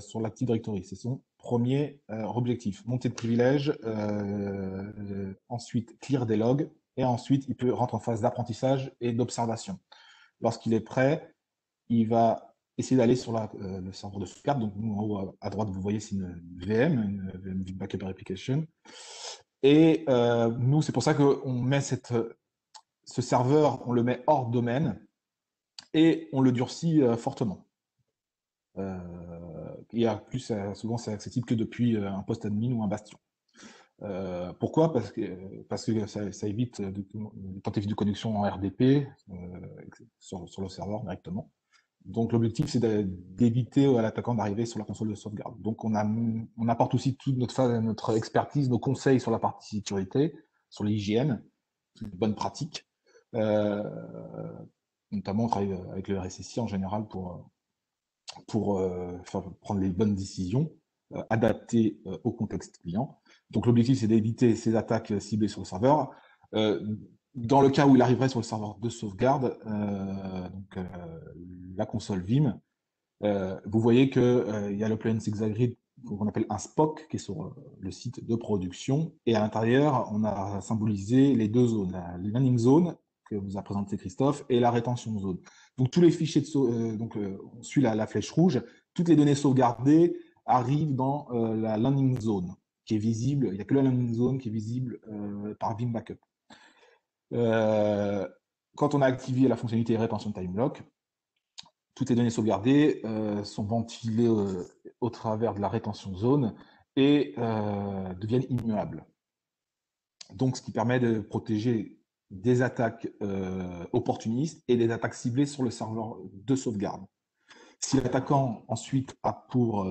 sur l'Active Directory. C'est son premier objectif. Montée de privilèges, ensuite clear des logs, et ensuite il peut rentrer en phase d'apprentissage et d'observation. Lorsqu'il est prêt, il va essayer d'aller sur le serveur de sauvegarde. Donc, nous, en haut à droite, vous voyez, c'est une VM, une VM Backup Replication. Et nous, c'est pour ça qu'on met ce serveur, on le met hors domaine et on le durcit fortement. Et en plus, souvent, c'est accessible que depuis un poste admin ou un bastion. Pourquoi? Parce que ça évite de tentatives de connexion en RDP sur le serveur directement. Donc l'objectif, c'est d'éviter à l'attaquant d'arriver sur la console de sauvegarde. Donc on apporte aussi toute notre expertise, nos conseils sur la partie sécurité, sur l'hygiène, les bonnes pratiques. Notamment, on travaille avec le RSSI en général pour faire prendre les bonnes décisions adaptées au contexte client. Donc l'objectif, c'est d'éviter ces attaques ciblées sur le serveur. Dans le cas où il arriverait sur le serveur de sauvegarde, la console Vim, vous voyez qu'il y a le plugin Exagrid qu'on appelle un SPOC qui est sur le site de production. Et à l'intérieur, on a symbolisé les 2 zones, la landing zone que vous a présenté Christophe et la rétention zone. Donc tous les fichiers, on suit la flèche rouge, toutes les données sauvegardées arrivent dans la landing zone qui est visible. Il n'y a que la landing zone qui est visible par Vim Backup. Quand on a activé la fonctionnalité rétention time lock, toutes les données sauvegardées sont ventilées au travers de la rétention zone et deviennent immuables. Donc, ce qui permet de protéger des attaques opportunistes et des attaques ciblées sur le serveur de sauvegarde. Si l'attaquant ensuite a pour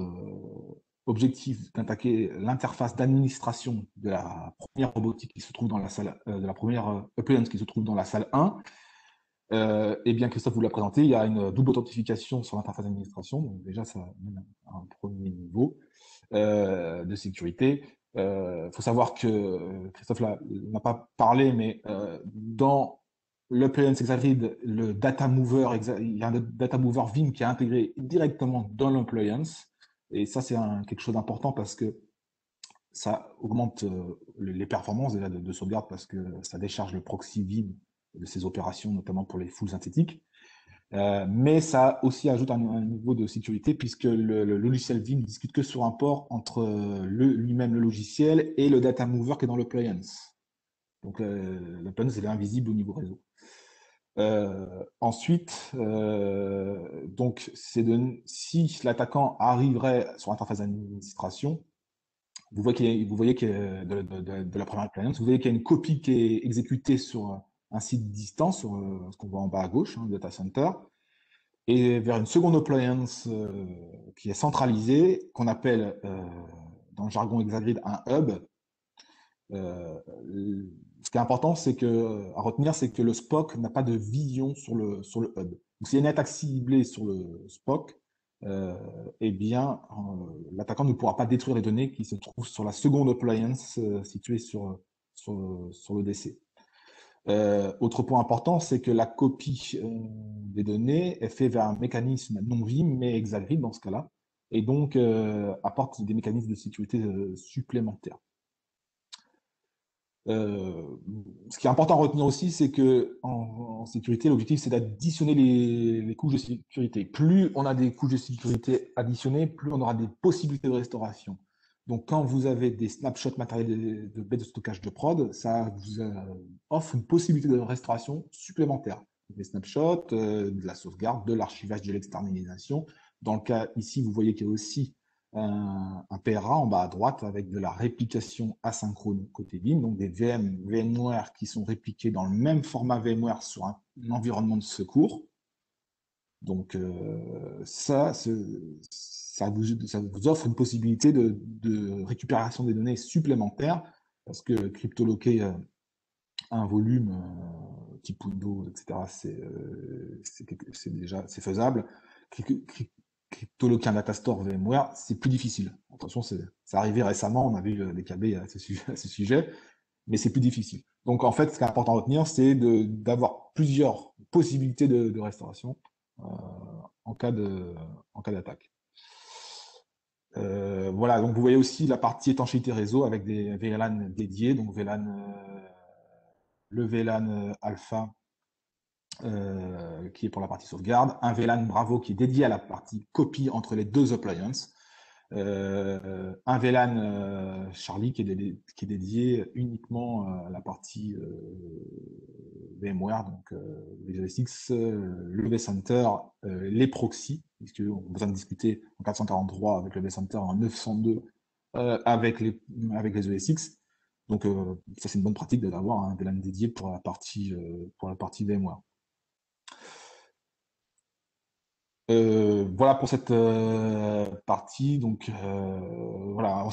objectif d'attaquer l'interface d'administration de la première robotique qui se trouve dans la salle, de la première appliance qui se trouve dans la salle 1, eh bien, Christophe vous l'a présenté, il y a une double authentification sur l'interface d'administration. Donc déjà, ça amène un premier niveau de sécurité. Faut savoir que Christophe n'a pas parlé, mais dans l'appliance Exagrid, le data mover, il y a un data mover Vim qui est intégré directement dans l'appliance. Et ça, c'est quelque chose d'important parce que ça augmente les performances déjà de sauvegarde parce que ça décharge le proxy Vim de ces opérations, notamment pour les foules synthétiques. Mais ça aussi ajoute un niveau de sécurité puisque le logiciel Vim ne discute que sur un port entre lui-même le logiciel et le data mover qui est dans l'appliance. Donc l'appliance est invisible au niveau réseau. Ensuite, donc, si l'attaquant arriverait sur l'interface d'administration, vous voyez de la première appliance, vous voyez qu'il y a une copie qui est exécutée sur un site distant, sur ce qu'on voit en bas à gauche, le data center, et vers une seconde appliance qui est centralisée, qu'on appelle dans le jargon Exagrid un hub. Ce qui est important, à retenir, c'est que le SPOC n'a pas de vision sur le hub. Donc, s'il y a une attaque ciblée sur le SPOC, eh bien, l'attaquant ne pourra pas détruire les données qui se trouvent sur la seconde appliance située sur le DC. Autre point important, c'est que la copie des données est faite vers un mécanisme non VIM, mais Exagrid dans ce cas-là, et donc apporte des mécanismes de sécurité supplémentaires. Ce qui est important à retenir aussi, c'est que en sécurité, l'objectif, c'est d'additionner les couches de sécurité. Plus on a des couches de sécurité additionnées, plus on aura des possibilités de restauration. Donc, quand vous avez des snapshots matériels de baies de stockage de prod, ça vous offre une possibilité de restauration supplémentaire. Des snapshots, de la sauvegarde, de l'archivage, de l'externalisation. Dans le cas ici, vous voyez qu'il y a aussi un PRA en bas à droite avec de la réplication asynchrone côté VIM, donc des VMware qui sont répliqués dans le même format VMware sur un environnement de secours. Donc ça vous offre une possibilité de récupération des données supplémentaires parce que cryptoloquer un volume type Windows, etc., c'est faisable. Cryptoloquer un datastore VMware, c'est plus difficile. Attention, c'est arrivé récemment, on a vu des KB à ce sujet, mais c'est plus difficile. Donc en fait, ce qui est important à retenir, c'est d'avoir plusieurs possibilités de restauration en cas d'attaque. Voilà, donc vous voyez aussi la partie étanchéité réseau avec des VLAN dédiés, donc le VLAN Alpha qui est pour la partie sauvegarde, un VLAN Bravo qui est dédié à la partie copie entre les deux appliances, un VLAN Charlie qui est dédié uniquement à la partie VMware, donc les OSX, le vCenter, les proxys, puisqu'on a besoin de discuter en 443 avec le vCenter, en 902 avec les OSX. Donc ça c'est une bonne pratique d'avoir un VLAN dédié pour la partie VMware. Voilà pour cette partie. Donc voilà,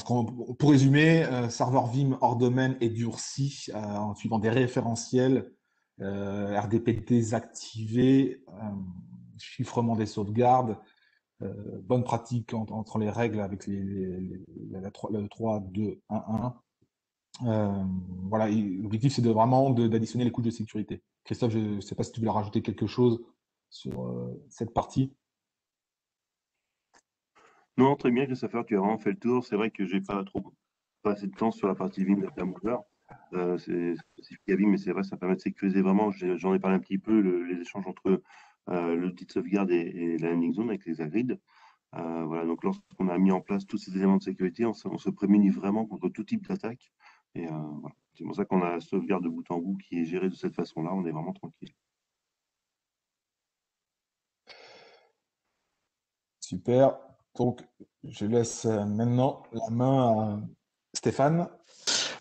pour résumer, serveur Vim hors domaine est durci en suivant des référentiels, RDP désactivé, chiffrement des sauvegardes, bonne pratique entre les règles avec le 3, 2, 1, 1. Voilà, l'objectif c'est vraiment d'additionner les couches de sécurité. Christophe, je ne sais pas si tu voulais rajouter quelque chose sur cette partie. Non, très bien, Christopher, tu as vraiment fait le tour. C'est vrai que j'ai pas assez de temps sur la partie Vim Data c'est spécifique à Vim, mais c'est vrai, ça permet de sécuriser vraiment. J'en ai parlé un petit peu, les échanges entre l'outil de sauvegarde et la landing zone avec les Exagrid. Voilà, donc lorsqu'on a mis en place tous ces éléments de sécurité, on se prémunit vraiment contre tout type d'attaque. Et voilà. C'est pour ça qu'on a la sauvegarde de bout en bout qui est gérée de cette façon-là. On est vraiment tranquille. Super. Donc, je laisse maintenant la main à Stéphane.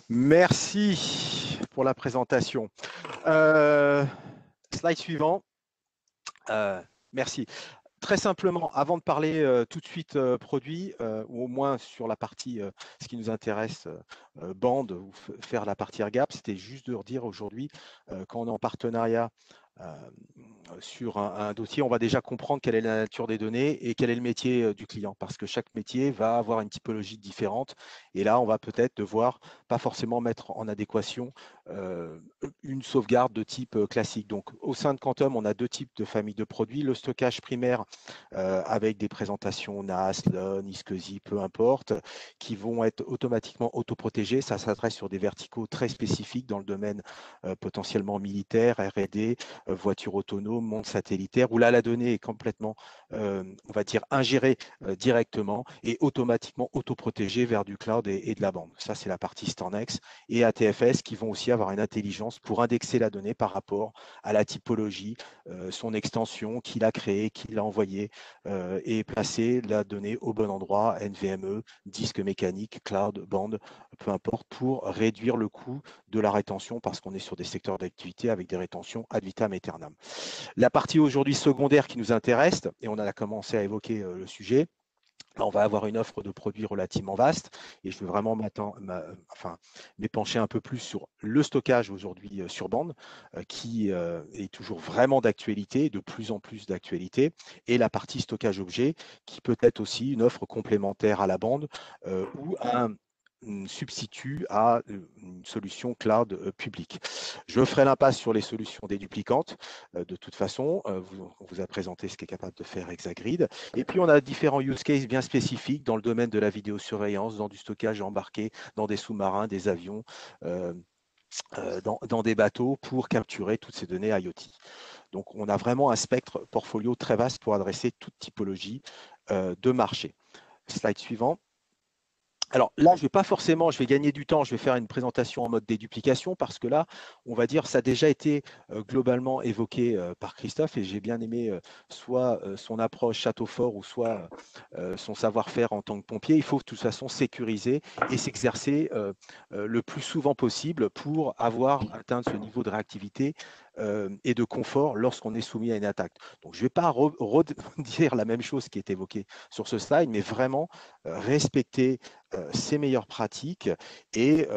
Merci pour la présentation. Slide suivant. Merci. Très simplement, avant de parler tout de suite produit, ou au moins sur la partie, ce qui nous intéresse, bande, ou faire la partie air gap, c'était juste de redire aujourd'hui, quand on est en partenariat sur un dossier, on va déjà comprendre quelle est la nature des données et quel est le métier du client, parce que chaque métier va avoir une typologie différente. Et là, on va peut-être devoir pas forcément mettre en adéquation une sauvegarde de type classique. Donc, au sein de Quantum, on a deux types de familles de produits. Le stockage primaire avec des présentations NAS, LUN, iSCSI, peu importe, qui vont être automatiquement autoprotégés. Ça s'adresse sur des verticaux très spécifiques dans le domaine potentiellement militaire, R&D, voitures autonomes, monde satellitaire, où là, la donnée est complètement, on va dire, ingérée directement et automatiquement autoprotégée vers du cloud et de la bande. Ça, c'est la partie StorNext et ATFS qui vont aussi avoir une intelligence pour indexer la donnée par rapport à la typologie, son extension, qui l'a créée, qui l'a envoyée, et placer la donnée au bon endroit, NVMe, disque mécanique, cloud, bande, peu importe, pour réduire le coût de la rétention parce qu'on est sur des secteurs d'activité avec des rétentions ad vitam aeternam. La partie aujourd'hui secondaire qui nous intéresse, et on a commencé à évoquer le sujet, on va avoir une offre de produits relativement vaste et je veux vraiment m'épancher un peu plus sur le stockage aujourd'hui sur bande qui est toujours vraiment d'actualité, de plus en plus d'actualité, et la partie stockage objet qui peut être aussi une offre complémentaire à la bande ou un substitut à une solution cloud publique. Je ferai l'impasse sur les solutions déduplicantes. De toute façon, on vous a présenté ce qu'est capable de faire Exagrid. Et puis, on a différents use cases bien spécifiques dans le domaine de la vidéosurveillance, dans du stockage embarqué, dans des sous-marins, des avions, dans des bateaux pour capturer toutes ces données IoT. Donc, on a vraiment un spectre portfolio très vaste pour adresser toute typologie de marché. Slide suivant. Alors là, je vais gagner du temps, je vais faire une présentation en mode déduplication parce que là, on va dire, ça a déjà été globalement évoqué par Christophe et j'ai bien aimé soit son approche château fort ou soit son savoir-faire en tant que pompier. Il faut de toute façon sécuriser et s'exercer le plus souvent possible pour atteindre ce niveau de réactivité et de confort lorsqu'on est soumis à une attaque. Donc, je ne vais pas redire la même chose qui est évoquée sur ce slide, mais vraiment respecter ces meilleures pratiques et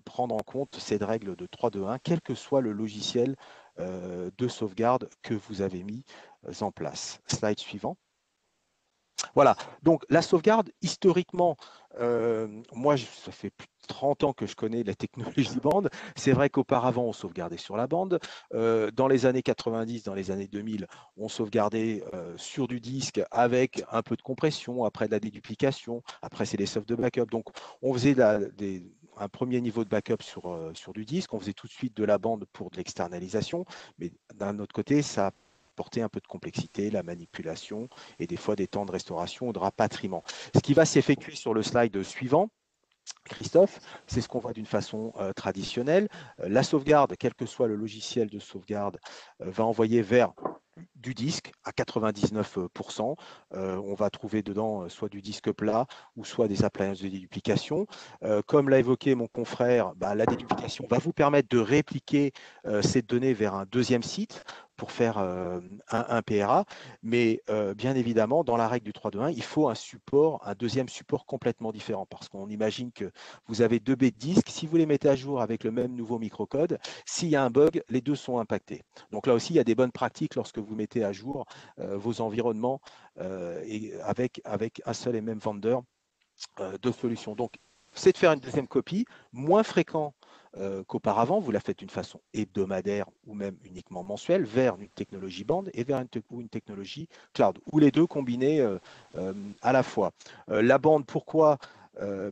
prendre en compte cette règle de 3-2-1, quel que soit le logiciel de sauvegarde que vous avez mis en place. Slide suivant. Voilà, donc la sauvegarde, historiquement, moi, ça fait plus de 30 ans que je connais la technologie bande. C'est vrai qu'auparavant, on sauvegardait sur la bande. Dans les années 90, dans les années 2000, on sauvegardait sur du disque avec un peu de compression, après de la déduplication, après c'est des softs de backup. Donc, on faisait un premier niveau de backup sur du disque, on faisait tout de suite de la bande pour de l'externalisation, mais d'un autre côté, ça porter un peu de complexité, la manipulation et des fois des temps de restauration ou de rapatriement. Ce qui va s'effectuer sur le slide suivant, Christophe, c'est ce qu'on voit d'une façon traditionnelle. La sauvegarde, quel que soit le logiciel de sauvegarde, va envoyer vers du disque à 99%. On va trouver dedans soit du disque plat ou soit des appliances de déduplication. Comme l'a évoqué mon confrère, la déduplication va vous permettre de répliquer ces données vers un deuxième site pour faire un PRA, mais bien évidemment, dans la règle du 3-2-1, il faut un deuxième support complètement différent, parce qu'on imagine que vous avez 2 baies de disque, si vous les mettez à jour avec le même nouveau microcode, s'il y a un bug, les deux sont impactés. Donc là aussi, il y a des bonnes pratiques lorsque vous mettez à jour vos environnements et avec un seul et même vendeur de solutions. Donc, c'est de faire une deuxième copie, moins fréquent qu'auparavant, vous la faites d'une façon hebdomadaire ou même uniquement mensuelle vers une technologie bande et vers une technologie cloud, ou les deux combinés à la fois. La bande, pourquoi ?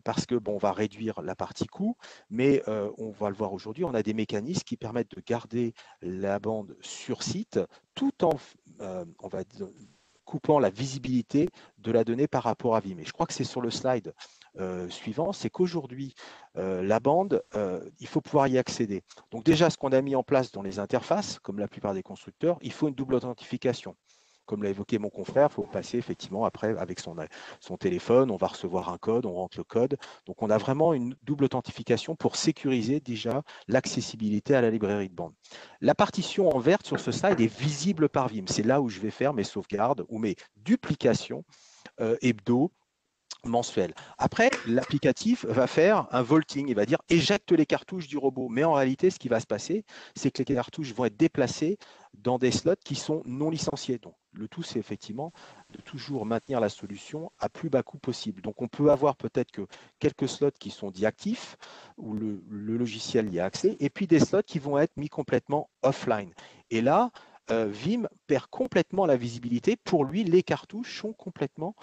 Parce que on va réduire la partie coût, mais on va le voir aujourd'hui, on a des mécanismes qui permettent de garder la bande sur site tout en on va dire, coupant la visibilité de la donnée par rapport à Vim. Et je crois que c'est sur le slide suivant, c'est qu'aujourd'hui, la bande, il faut pouvoir y accéder. Donc déjà, ce qu'on a mis en place dans les interfaces, comme la plupart des constructeurs, il faut une double authentification. Comme l'a évoqué mon confrère, il faut passer effectivement après avec son téléphone, on va recevoir un code, on rentre le code. Donc on a vraiment une double authentification pour sécuriser déjà l'accessibilité à la librairie de bande. La partition en vert sur ce slide est visible par Vim. C'est là où je vais faire mes sauvegardes ou mes duplications hebdo, mensuel. Après, l'applicatif va faire un vaulting, il va dire éjecte les cartouches du robot. Mais en réalité, ce qui va se passer, c'est que les cartouches vont être déplacées dans des slots qui sont non licenciés. Donc, le tout, c'est effectivement de toujours maintenir la solution à plus bas coût possible. Donc, on peut avoir peut-être que quelques slots qui sont dits actifs, où le logiciel y a accès, et puis des slots qui vont être mis complètement offline. Et là, Vim perd complètement la visibilité. Pour lui, les cartouches sont complètement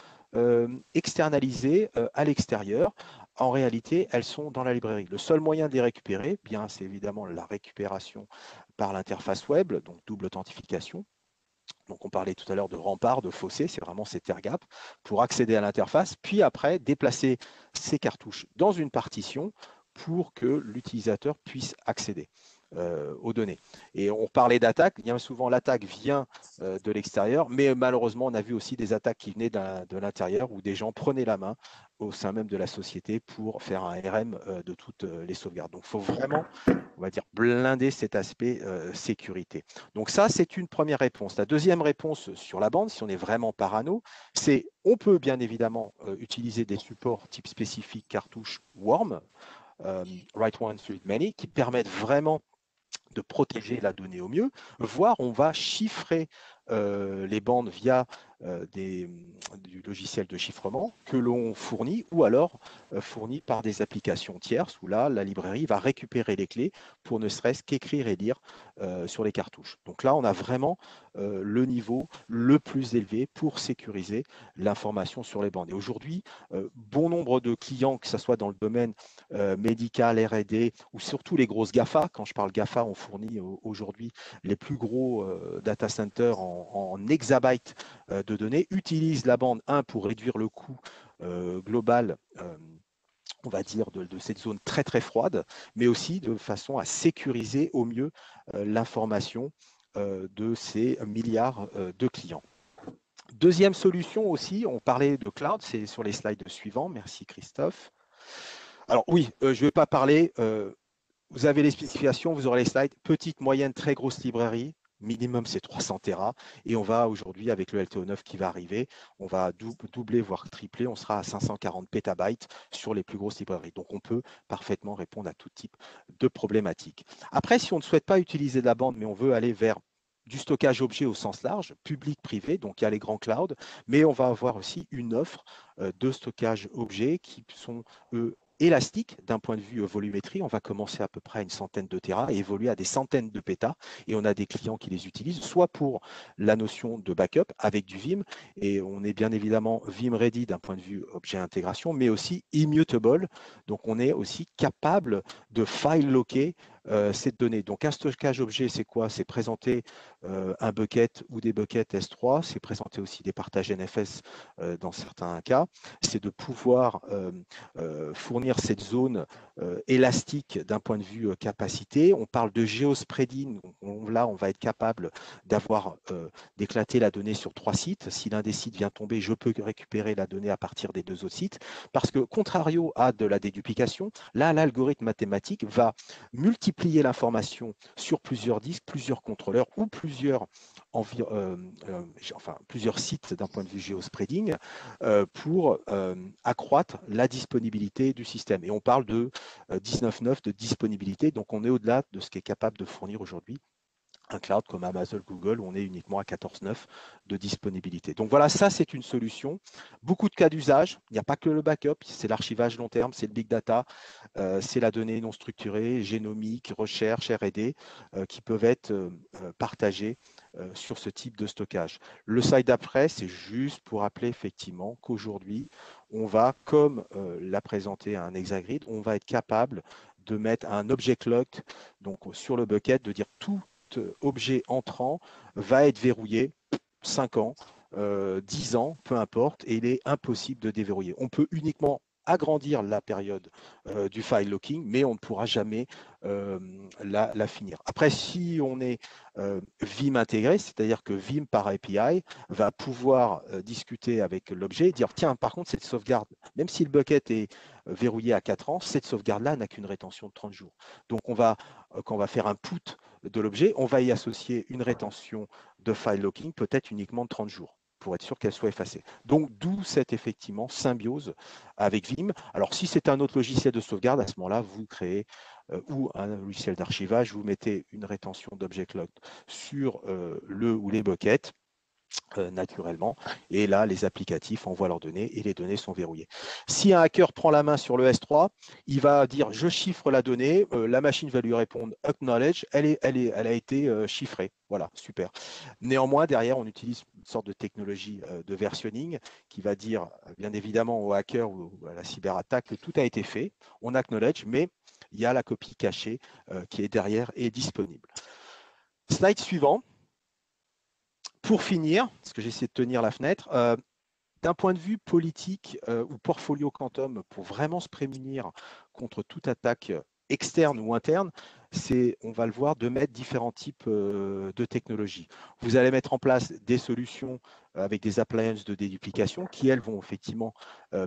externalisées à l'extérieur en réalité, elles sont dans la librairie. Le seul moyen de les récupérer, bien, c'est évidemment la récupération par l'interface web, donc double authentification. Donc, on parlait tout à l'heure de rempart, de fossé, c'est vraiment ces air gaps pour accéder à l'interface, puis après déplacer ces cartouches dans une partition pour que l'utilisateur puisse accéder aux données. Et on parlait d'attaque, bien souvent l'attaque vient de l'extérieur, mais malheureusement on a vu aussi des attaques qui venaient de l'intérieur où des gens prenaient la main au sein même de la société pour faire un RM de toutes les sauvegardes. Donc il faut vraiment, on va dire, blinder cet aspect sécurité. Donc ça, c'est une première réponse. La deuxième réponse sur la bande, si on est vraiment parano, c'est on peut bien évidemment utiliser des supports type spécifique cartouche Worm, Write Once, Read Many, qui permettent vraiment de protéger la donnée au mieux, voire on va chiffrer les bandes via du logiciel de chiffrement que l'on fournit ou alors fourni par des applications tierces où là, la librairie va récupérer les clés pour ne serait-ce qu'écrire et lire sur les cartouches. Donc là, on a vraiment le niveau le plus élevé pour sécuriser l'information sur les bandes. Et aujourd'hui, bon nombre de clients, que ce soit dans le domaine médical, R&D ou surtout les grosses GAFA, quand je parle GAFA, on fournit aujourd'hui les plus gros data centers en exabytes de données, utilisent la bande 1 pour réduire le coût global on va dire, de cette zone très très froide, mais aussi de façon à sécuriser au mieux l'information de ces milliards de clients. Deuxième solution aussi, on parlait de cloud, c'est sur les slides suivants. Merci Christophe. Alors oui, je ne vais pas parler, vous avez les spécifications, vous aurez les slides, petite, moyenne, très grosse librairie. Minimum, c'est 300 Tera. Et on va aujourd'hui, avec le LTO9 qui va arriver, on va doubler, voire tripler. On sera à 540 pétabytes sur les plus grosses librairies. Donc, on peut parfaitement répondre à tout type de problématiques. Après, si on ne souhaite pas utiliser de la bande, mais on veut aller vers du stockage objet au sens large, public, privé, donc il y a les grands clouds, mais on va avoir aussi une offre de stockage objet qui sont, eux, élastique d'un point de vue volumétrie. On va commencer à peu près à une centaine de Tera et évoluer à des centaines de pétas. Et on a des clients qui les utilisent, soit pour la notion de backup avec du Vim, et on est bien évidemment Vim Ready d'un point de vue objet intégration, mais aussi immutable. Donc on est aussi capable de file locker cette donnée. Donc un stockage objet, c'est quoi? C'est présenter un bucket ou des buckets S3, c'est présenter aussi des partages NFS dans certains cas, c'est de pouvoir fournir cette zone élastique d'un point de vue capacité. On parle de géospreading, là on va être capable d'avoir d'éclater la donnée sur 3 sites. Si l'un des sites vient tomber, je peux récupérer la donnée à partir des 2 autres sites, parce que contrario à de la déduplication, là l'algorithme mathématique va multiplier l'information sur plusieurs disques, plusieurs contrôleurs ou plusieurs sites d'un point de vue géospreading pour accroître la disponibilité du système. Et on parle de 19.9 de disponibilité, donc on est au-delà de ce qu'est capable de fournir aujourd'hui un cloud comme Amazon, Google, où on est uniquement à 14.9 de disponibilité. Donc voilà, ça c'est une solution. Beaucoup de cas d'usage, il n'y a pas que le backup, c'est l'archivage long terme, c'est le big data, c'est la donnée non structurée, génomique, recherche, R&D, qui peuvent être partagées sur ce type de stockage. Le slide d'après, c'est juste pour rappeler effectivement qu'aujourd'hui, on va, comme l'a présenté un Exagrid, on va être capable de mettre un object lock donc sur le bucket, de dire tout objet entrant va être verrouillé 5 ans, 10 ans, peu importe, et il est impossible de déverrouiller. On peut uniquement agrandir la période du file locking, mais on ne pourra jamais la finir. Après, si on est Vim intégré, c'est-à-dire que Vim par API va pouvoir discuter avec l'objet et dire tiens, par contre, cette sauvegarde, même si le bucket est verrouillé à 4 ans, cette sauvegarde-là n'a qu'une rétention de 30 jours. Donc, quand on va faire un put de l'objet, on va y associer une rétention de file locking, peut-être uniquement de 30 jours, pour être sûr qu'elle soit effacée. Donc, d'où cette effectivement symbiose avec Vim. Alors, si c'est un autre logiciel de sauvegarde, à ce moment-là, vous créez ou un logiciel d'archivage, vous mettez une rétention d'object lock sur le ou les buckets naturellement. Et là, les applicatifs envoient leurs données et les données sont verrouillées. Si un hacker prend la main sur le S3, il va dire je chiffre la donnée, la machine va lui répondre acknowledge, elle a été chiffrée. Voilà, super. Néanmoins, derrière, on utilise une sorte de technologie de versionning qui va dire, bien évidemment, au hacker ou à la cyberattaque que tout a été fait. On acknowledge, mais il y a la copie cachée qui est derrière et disponible. Slide suivant. Pour finir, parce que j'essaie de tenir la fenêtre, d'un point de vue politique ou portfolio quantum, pour vraiment se prémunir contre toute attaque externe ou interne, c'est, on va le voir, de mettre différents types de technologies. Vous allez mettre en place des solutions avec des appliances de déduplication qui, elles, vont effectivement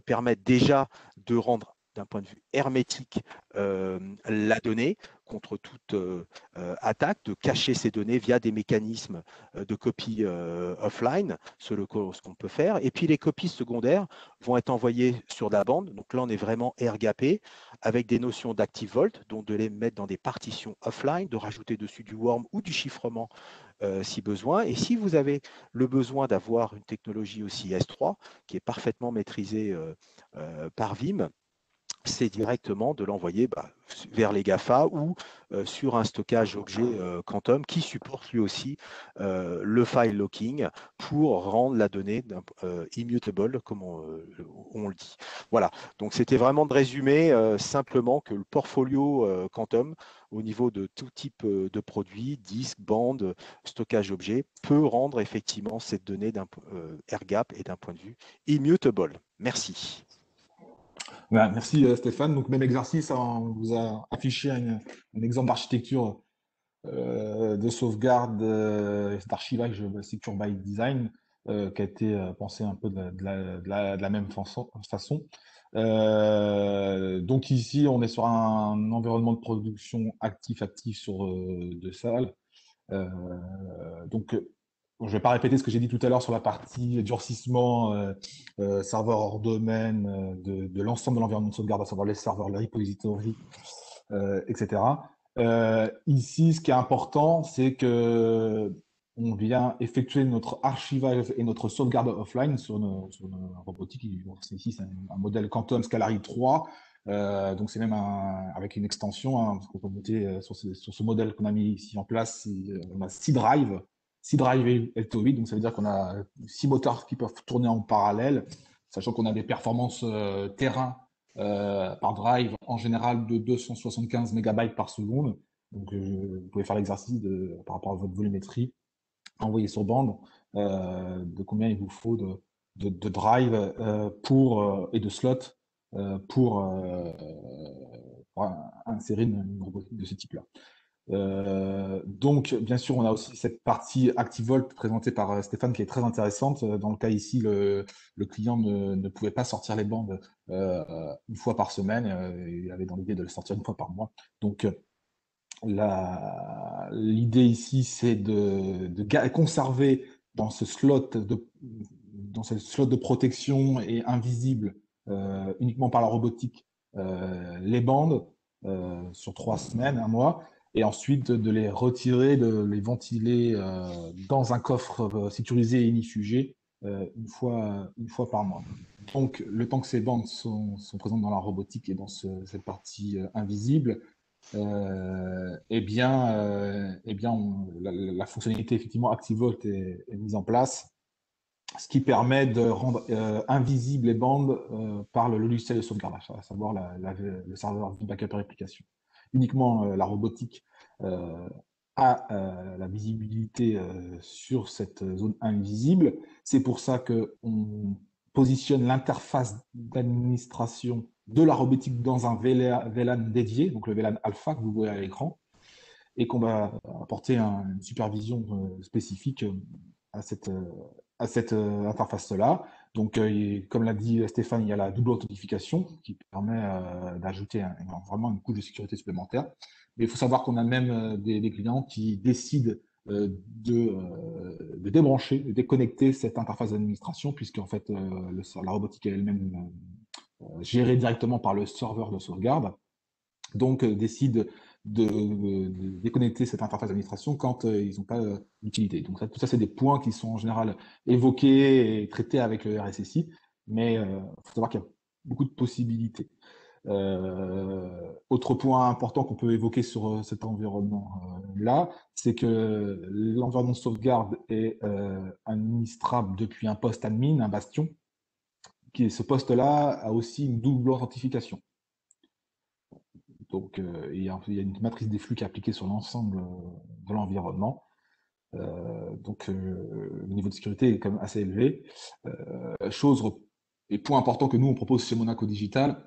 permettre déjà de rendre d'un point de vue hermétique la donnée contre toute attaque, de cacher ces données via des mécanismes de copie offline, ce qu'on peut faire. Et puis les copies secondaires vont être envoyées sur la bande. Donc là, on est vraiment air-gappé avec des notions d'ActiveVault, donc de les mettre dans des partitions offline, de rajouter dessus du worm ou du chiffrement si besoin. Et si vous avez le besoin d'avoir une technologie aussi S3 qui est parfaitement maîtrisée par Vim, c'est directement de l'envoyer vers les GAFA ou sur un stockage objet Quantum qui supporte lui aussi le file locking pour rendre la donnée immutable, comme on le dit. Voilà, donc c'était vraiment de résumer simplement que le portfolio Quantum, au niveau de tout type de produits, disques, bandes, stockage objet, peut rendre effectivement cette donnée air gap et d'un point de vue immutable. Merci. Voilà, merci Stéphane. Donc même exercice, hein, on vous a affiché un exemple d'architecture de sauvegarde d'archivage Secure by Design qui a été pensé un peu de la même façon. Donc ici, on est sur un environnement de production actif sur deux salles. Donc, je ne vais pas répéter ce que j'ai dit tout à l'heure sur la partie durcissement serveur hors domaine de l'ensemble de l'environnement de sauvegarde, à savoir les serveurs, les repositories, etc. Ici, ce qui est important, c'est que on vient effectuer notre archivage et notre sauvegarde offline sur nos robotiques. Ici, c'est un modèle Quantum Scalary 3. Donc, c'est même avec une extension. Hein, parce qu'on peut monter sur ce modèle qu'on a mis ici en place. On a 6 drives. 6 drives L8, donc ça veut dire qu'on a 6 moteurs qui peuvent tourner en parallèle, sachant qu'on a des performances terrain par drive en général de 275 MB par seconde. Donc, vous pouvez faire l'exercice par rapport à votre volumétrie, envoyer sur bande de combien il vous faut de drive et de slots pour insérer une robotique de ce type-là. Donc, bien sûr, on a aussi cette partie ActiveVault présentée par Stéphane qui est très intéressante. Dans le cas ici, le client ne pouvait pas sortir les bandes une fois par semaine. Il avait dans l'idée de le sortir une fois par mois. Donc, l'idée ici, c'est de conserver dans ce slot de protection et invisible uniquement par la robotique les bandes sur 3 semaines, un mois, et ensuite de les retirer, de les ventiler dans un coffre sécurisé et inifugé une fois par mois. Donc, le temps que ces bandes sont présentes dans la robotique et dans cette partie invisible, la fonctionnalité effectivement ActiveVault est mise en place, ce qui permet de rendre invisibles les bandes par le logiciel de sauvegarde, à savoir le serveur de backup et réplication. Uniquement la robotique a la visibilité sur cette zone invisible. C'est pour ça qu'on positionne l'interface d'administration de la robotique dans un VLAN dédié, donc le VLAN alpha que vous voyez à l'écran, et qu'on va apporter une supervision spécifique à cette interface-là. Donc, comme l'a dit Stéphane, il y a la double authentification qui permet d'ajouter vraiment une couche de sécurité supplémentaire. Mais il faut savoir qu'on a même des clients qui décident de débrancher, de déconnecter cette interface d'administration, puisque en fait, la robotique est elle-même gérée directement par le serveur de sauvegarde. Donc, décide de déconnecter cette interface d'administration quand ils n'ont pas d'utilité. Donc tout ça, c'est des points qui sont en général évoqués et traités avec le RSSI, mais il faut savoir qu'il y a beaucoup de possibilités. Autre point important qu'on peut évoquer sur cet environnement-là, c'est que l'environnement de sauvegarde est administrable depuis un poste admin, un bastion, ce poste-là a aussi une double authentification. Donc, il y a une matrice des flux qui est appliquée sur l'ensemble de l'environnement. Le niveau de sécurité est quand même assez élevé. Et point important que nous, on propose chez Monaco Digital,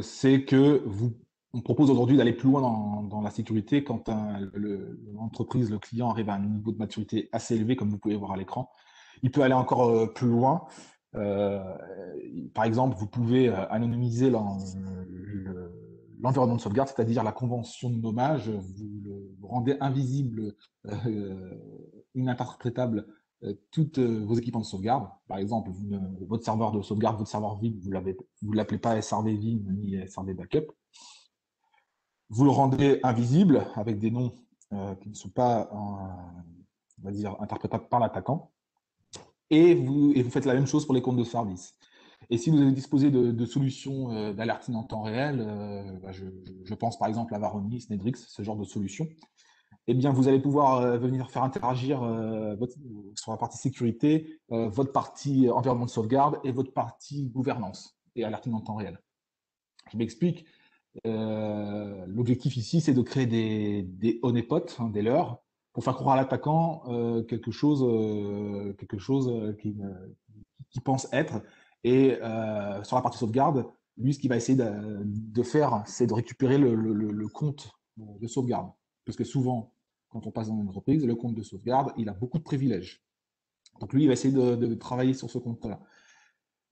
c'est que on propose aujourd'hui d'aller plus loin dans la sécurité quand l'entreprise, le client arrive à un niveau de maturité assez élevé, comme vous pouvez voir à l'écran. Il peut aller encore plus loin. Par exemple, vous pouvez anonymiser l'environnement de sauvegarde, c'est-à-dire la convention de nommage. Vous rendez invisible, ininterprétable toutes vos équipements de sauvegarde. Par exemple, votre serveur de sauvegarde, votre serveur vide, vous ne l'appelez pas SRV vim ni SRV backup. Vous le rendez invisible avec des noms qui ne sont pas, on va dire, interprétables par l'attaquant. Et vous faites la même chose pour les comptes de service. Et si vous disposez de solutions d'alerting en temps réel, je pense par exemple à Varonis, Nedrix, ce genre de solutions, eh bien, vous allez pouvoir venir faire interagir sur la partie sécurité, votre partie environnement de sauvegarde et votre partie gouvernance et alerting en temps réel. Je m'explique. L'objectif ici, c'est de créer des honeypots, des leurres, pour faire croire à l'attaquant quelque chose qui pense être. Et sur la partie sauvegarde, lui, ce qu'il va essayer de faire, c'est de récupérer le compte de sauvegarde. Parce que souvent, quand on passe dans une entreprise, le compte de sauvegarde, il a beaucoup de privilèges. Donc lui, il va essayer de travailler sur ce compte-là.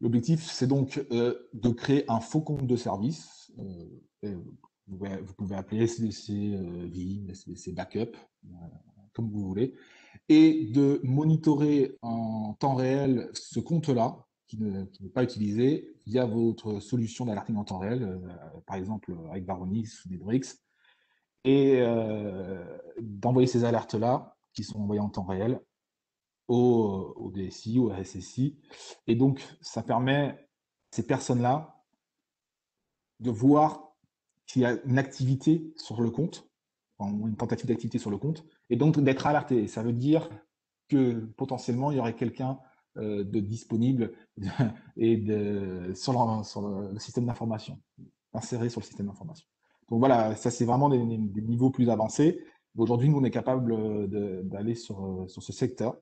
L'objectif, c'est donc de créer un faux compte de service. Vous pouvez appeler SDC vim, SDC backup, comme vous voulez, et de monitorer en temps réel ce compte-là, qui n'est pas utilisé, via votre solution d'alerting en temps réel, par exemple avec Varonis ou Nedrix, et d'envoyer ces alertes-là, qui sont envoyées en temps réel, au DSI, au RSSI. Et donc, ça permet à ces personnes-là de voir qu'il y a une activité sur le compte, une tentative d'activité sur le compte, et donc d'être alerté. Et ça veut dire que potentiellement, il y aurait quelqu'un de disponible sur le système d'information, inséré sur le système d'information. Donc voilà, ça c'est vraiment des niveaux plus avancés. Aujourd'hui, nous, on est capable d'aller sur ce secteur.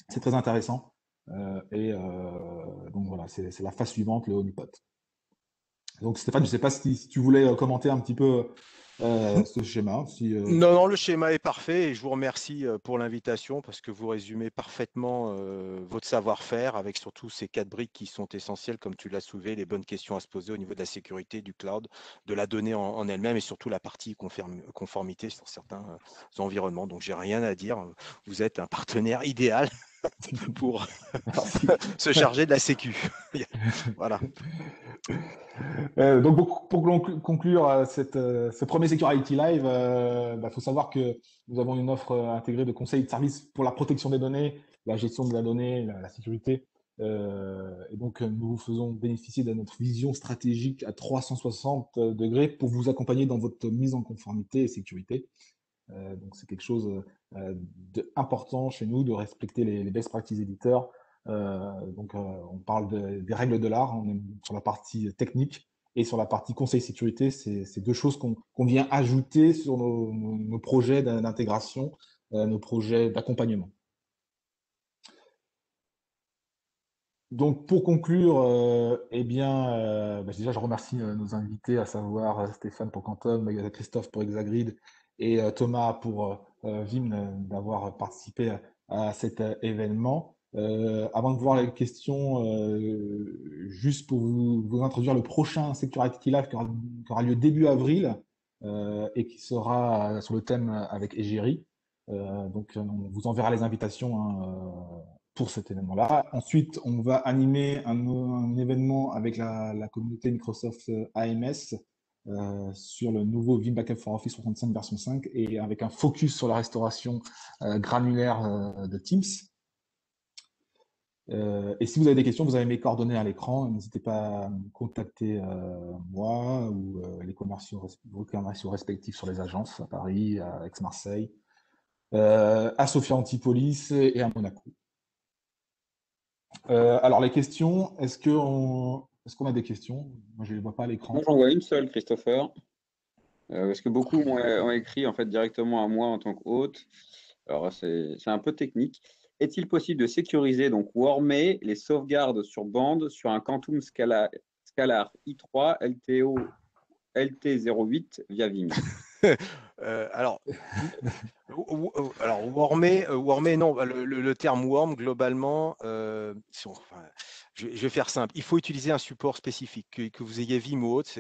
C'est très intéressant. Donc voilà, c'est la phase suivante, le honeypot. Donc Stéphane, je ne sais pas si tu voulais commenter un petit peu ce schéma. Non, le schéma est parfait et je vous remercie pour l'invitation parce que vous résumez parfaitement votre savoir-faire avec surtout ces 4 briques qui sont essentielles, comme tu l'as soulevé, les bonnes questions à se poser au niveau de la sécurité, du cloud, de la donnée en elle-même et surtout la partie conformité sur certains environnements. Donc, j'ai rien à dire. Vous êtes un partenaire idéal pour se charger de la sécu. Voilà. Donc pour conclure ce premier Security Live, faut savoir que nous avons une offre intégrée de conseils et de services pour la protection des données, la gestion de la donnée, la sécurité. Et donc nous vous faisons bénéficier de notre vision stratégique à 360 degrés pour vous accompagner dans votre mise en conformité et sécurité. Donc c'est quelque chose d'important chez nous de respecter les best practices éditeurs. On parle des règles de l'art, on est sur la partie technique et sur la partie conseil sécurité, c'est deux choses qu'on vient ajouter sur nos projets d'intégration, nos projets d'accompagnement. Donc pour conclure, déjà je remercie nos invités, à savoir Stéphane pour Quantum, Christophe pour Exagrid et Thomas pour Vim d'avoir participé à cet événement. Avant de voir les questions, juste pour vous introduire le prochain Security Live qui aura lieu début avril et qui sera sur le thème avec Egeri. Donc on vous enverra les invitations pour cet événement-là. Ensuite, on va animer un événement avec la communauté Microsoft AMS sur le nouveau Vim Backup for Office 365 version 5 et avec un focus sur la restauration granulaire de Teams. Et si vous avez des questions, vous avez mes coordonnées à l'écran. N'hésitez pas à me contacter moi ou vos commerciaux respectifs sur les agences à Paris, à Aix-Marseille, à Sophia Antipolis et à Monaco. Alors les questions, est-ce qu'on a des questions? Moi, je ne les vois pas à l'écran. Moi, j'en vois une seule, Christopher. Parce que beaucoup ont écrit en fait directement à moi en tant qu'hôte. Alors, c'est un peu technique. Est-il possible de sécuriser, donc wormer les sauvegardes sur bande sur un Quantum Scalar i3 LT08 via Vim? Alors, wormer, non, le terme worm, globalement, je vais faire simple. Il faut utiliser un support spécifique, que vous ayez Vim ou autre,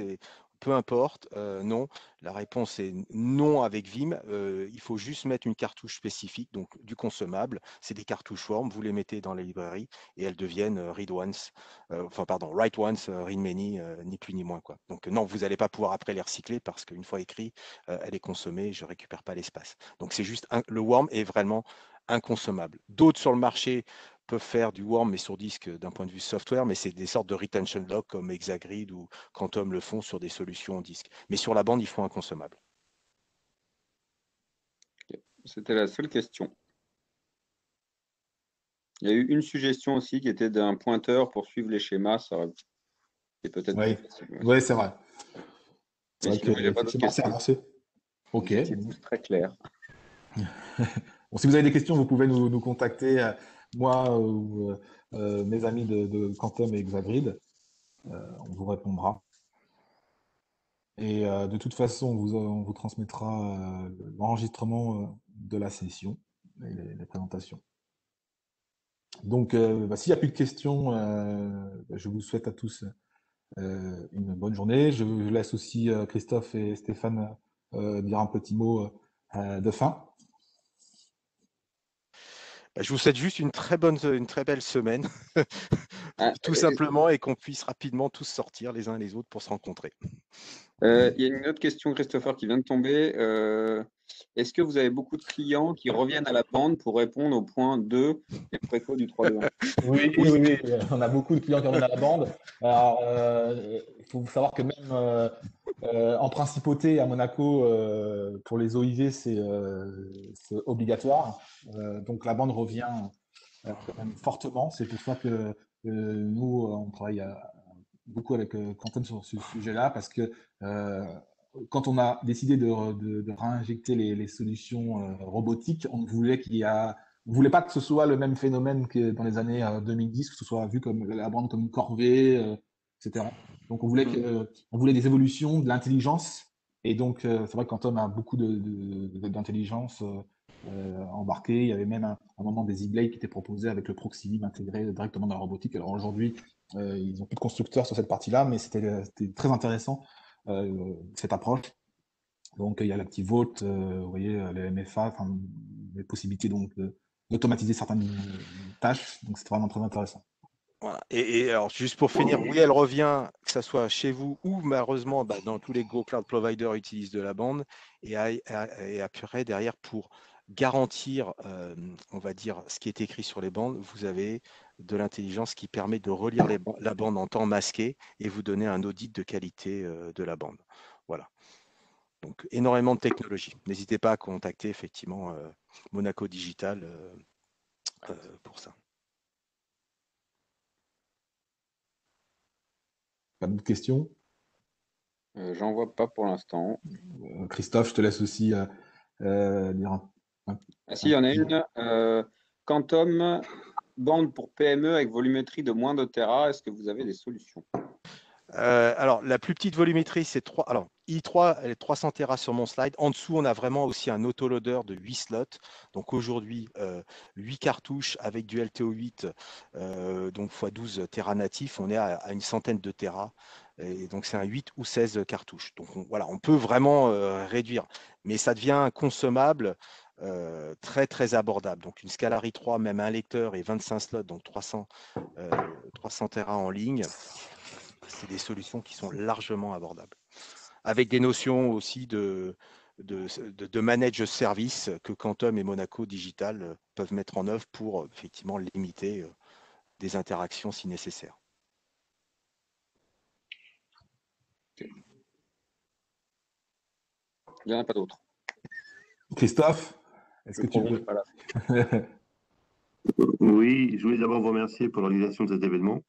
peu importe, non. La réponse est non avec Vim. Il faut juste mettre une cartouche spécifique, donc du consommable. C'est des cartouches worm, vous les mettez dans la librairie et elles deviennent write once, read many, ni plus ni moins, quoi. Donc non, vous n'allez pas pouvoir après les recycler parce qu'une fois écrit, elle est consommée, je ne récupère pas l'espace. Donc c'est juste le worm est vraiment inconsommable. D'autres sur le marché peuvent faire du worm mais sur disque d'un point de vue software, mais c'est des sortes de retention lock comme Exagrid ou Quantum le font sur des solutions en disque. Mais sur la bande, il faut inconsommable. C'était la seule question. Il y a eu une suggestion aussi qui était d'un pointeur pour suivre les schémas. Ça aurait été peut-être Oui, plus facile. ouais, c'est vrai. Mais C'est sinon, vrai il n'y a pas que d'autres c'est questions. avancé. Ok. C'est tous très clair. Bon, si vous avez des questions, vous pouvez nous contacter, moi ou mes amis de Quantum et Exagrid. On vous répondra. Et de toute façon, on vous transmettra l'enregistrement de la session et les présentations. Donc, s'il n'y a plus de questions, je vous souhaite à tous une bonne journée. Je laisse aussi Christophe et Stéphane dire un petit mot de fin. Je vous souhaite juste une très belle semaine, tout simplement, et qu'on puisse rapidement tous sortir les uns et les autres pour se rencontrer. Il y a une autre question, Christopher, qui vient de tomber. Est-ce que vous avez beaucoup de clients qui reviennent à la bande pour répondre au point 2 et préco du 3.2.1? Oui. On a beaucoup de clients qui reviennent à la bande. Alors, il faut savoir que même en principauté à Monaco, pour les OIV, c'est obligatoire. Donc la bande revient quand même fortement. C'est pour ça que nous, on travaille beaucoup avec Quantum sur ce sujet-là, parce que quand on a décidé de réinjecter les solutions robotiques, on voulait pas que ce soit le même phénomène que dans les années 2010, que ce soit vu comme la bande comme une corvée, etc. Donc on voulait des évolutions, de l'intelligence, et donc c'est vrai que Quantum a beaucoup d'intelligence embarquée. Il y avait même un moment des e-blades qui étaient proposés avec le Proximim intégré directement dans la robotique. Alors aujourd'hui, ils n'ont plus de constructeurs sur cette partie-là, mais c'était très intéressant cette approche. Donc il y a l'ActiveVault, vous voyez, les MFA, les possibilités donc d'automatiser certaines tâches. Donc c'est vraiment très intéressant. Voilà. Et alors, juste pour finir, oui, elle revient, que ce soit chez vous ou malheureusement, dans tous les gros cloud providers utilisent de la bande, et après, derrière, pour garantir, on va dire, ce qui est écrit sur les bandes, vous avez de l'intelligence qui permet de relire la bande en temps masqué et vous donner un audit de qualité de la bande. Voilà. Donc, énormément de technologie. N'hésitez pas à contacter effectivement Monaco Digital pour ça. Pas d'autres questions? J'en vois pas pour l'instant. Christophe, je te laisse aussi dire Ah si, il y en a une. Quantum, bande pour PME avec volumétrie de moins de Tera. Est-ce que vous avez des solutions? Alors, la plus petite volumétrie, c'est 3. Alors, i3, elle est 300 Tera sur mon slide. En dessous, on a vraiment aussi un autoloader de 8 slots. Donc aujourd'hui, 8 cartouches avec du LTO8, donc x 12 Tera natif. On est à une centaine de Tera. Et donc, c'est un 8 ou 16 cartouches. Donc, voilà, on peut vraiment réduire. Mais ça devient consommable. Très très abordable. Donc une Scalar i3, même un lecteur et 25 slots, donc 300 Tera en ligne. C'est des solutions qui sont largement abordables. avec des notions aussi de manage service que Quantum et Monaco Digital peuvent mettre en œuvre pour effectivement limiter des interactions si nécessaire. Il n'y en a pas d'autres. Christophe, est-ce que tu veux... Oui, je voulais d'abord vous remercier pour l'organisation de cet événement.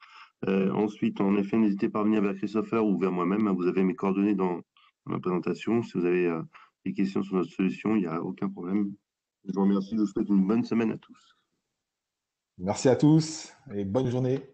Ensuite, en effet, n'hésitez pas à venir vers Christopher ou vers moi-même. Vous avez mes coordonnées dans ma présentation. Si vous avez des questions sur notre solution, il n'y a aucun problème. Je vous remercie. Je vous souhaite une bonne semaine à tous. Merci à tous et bonne journée.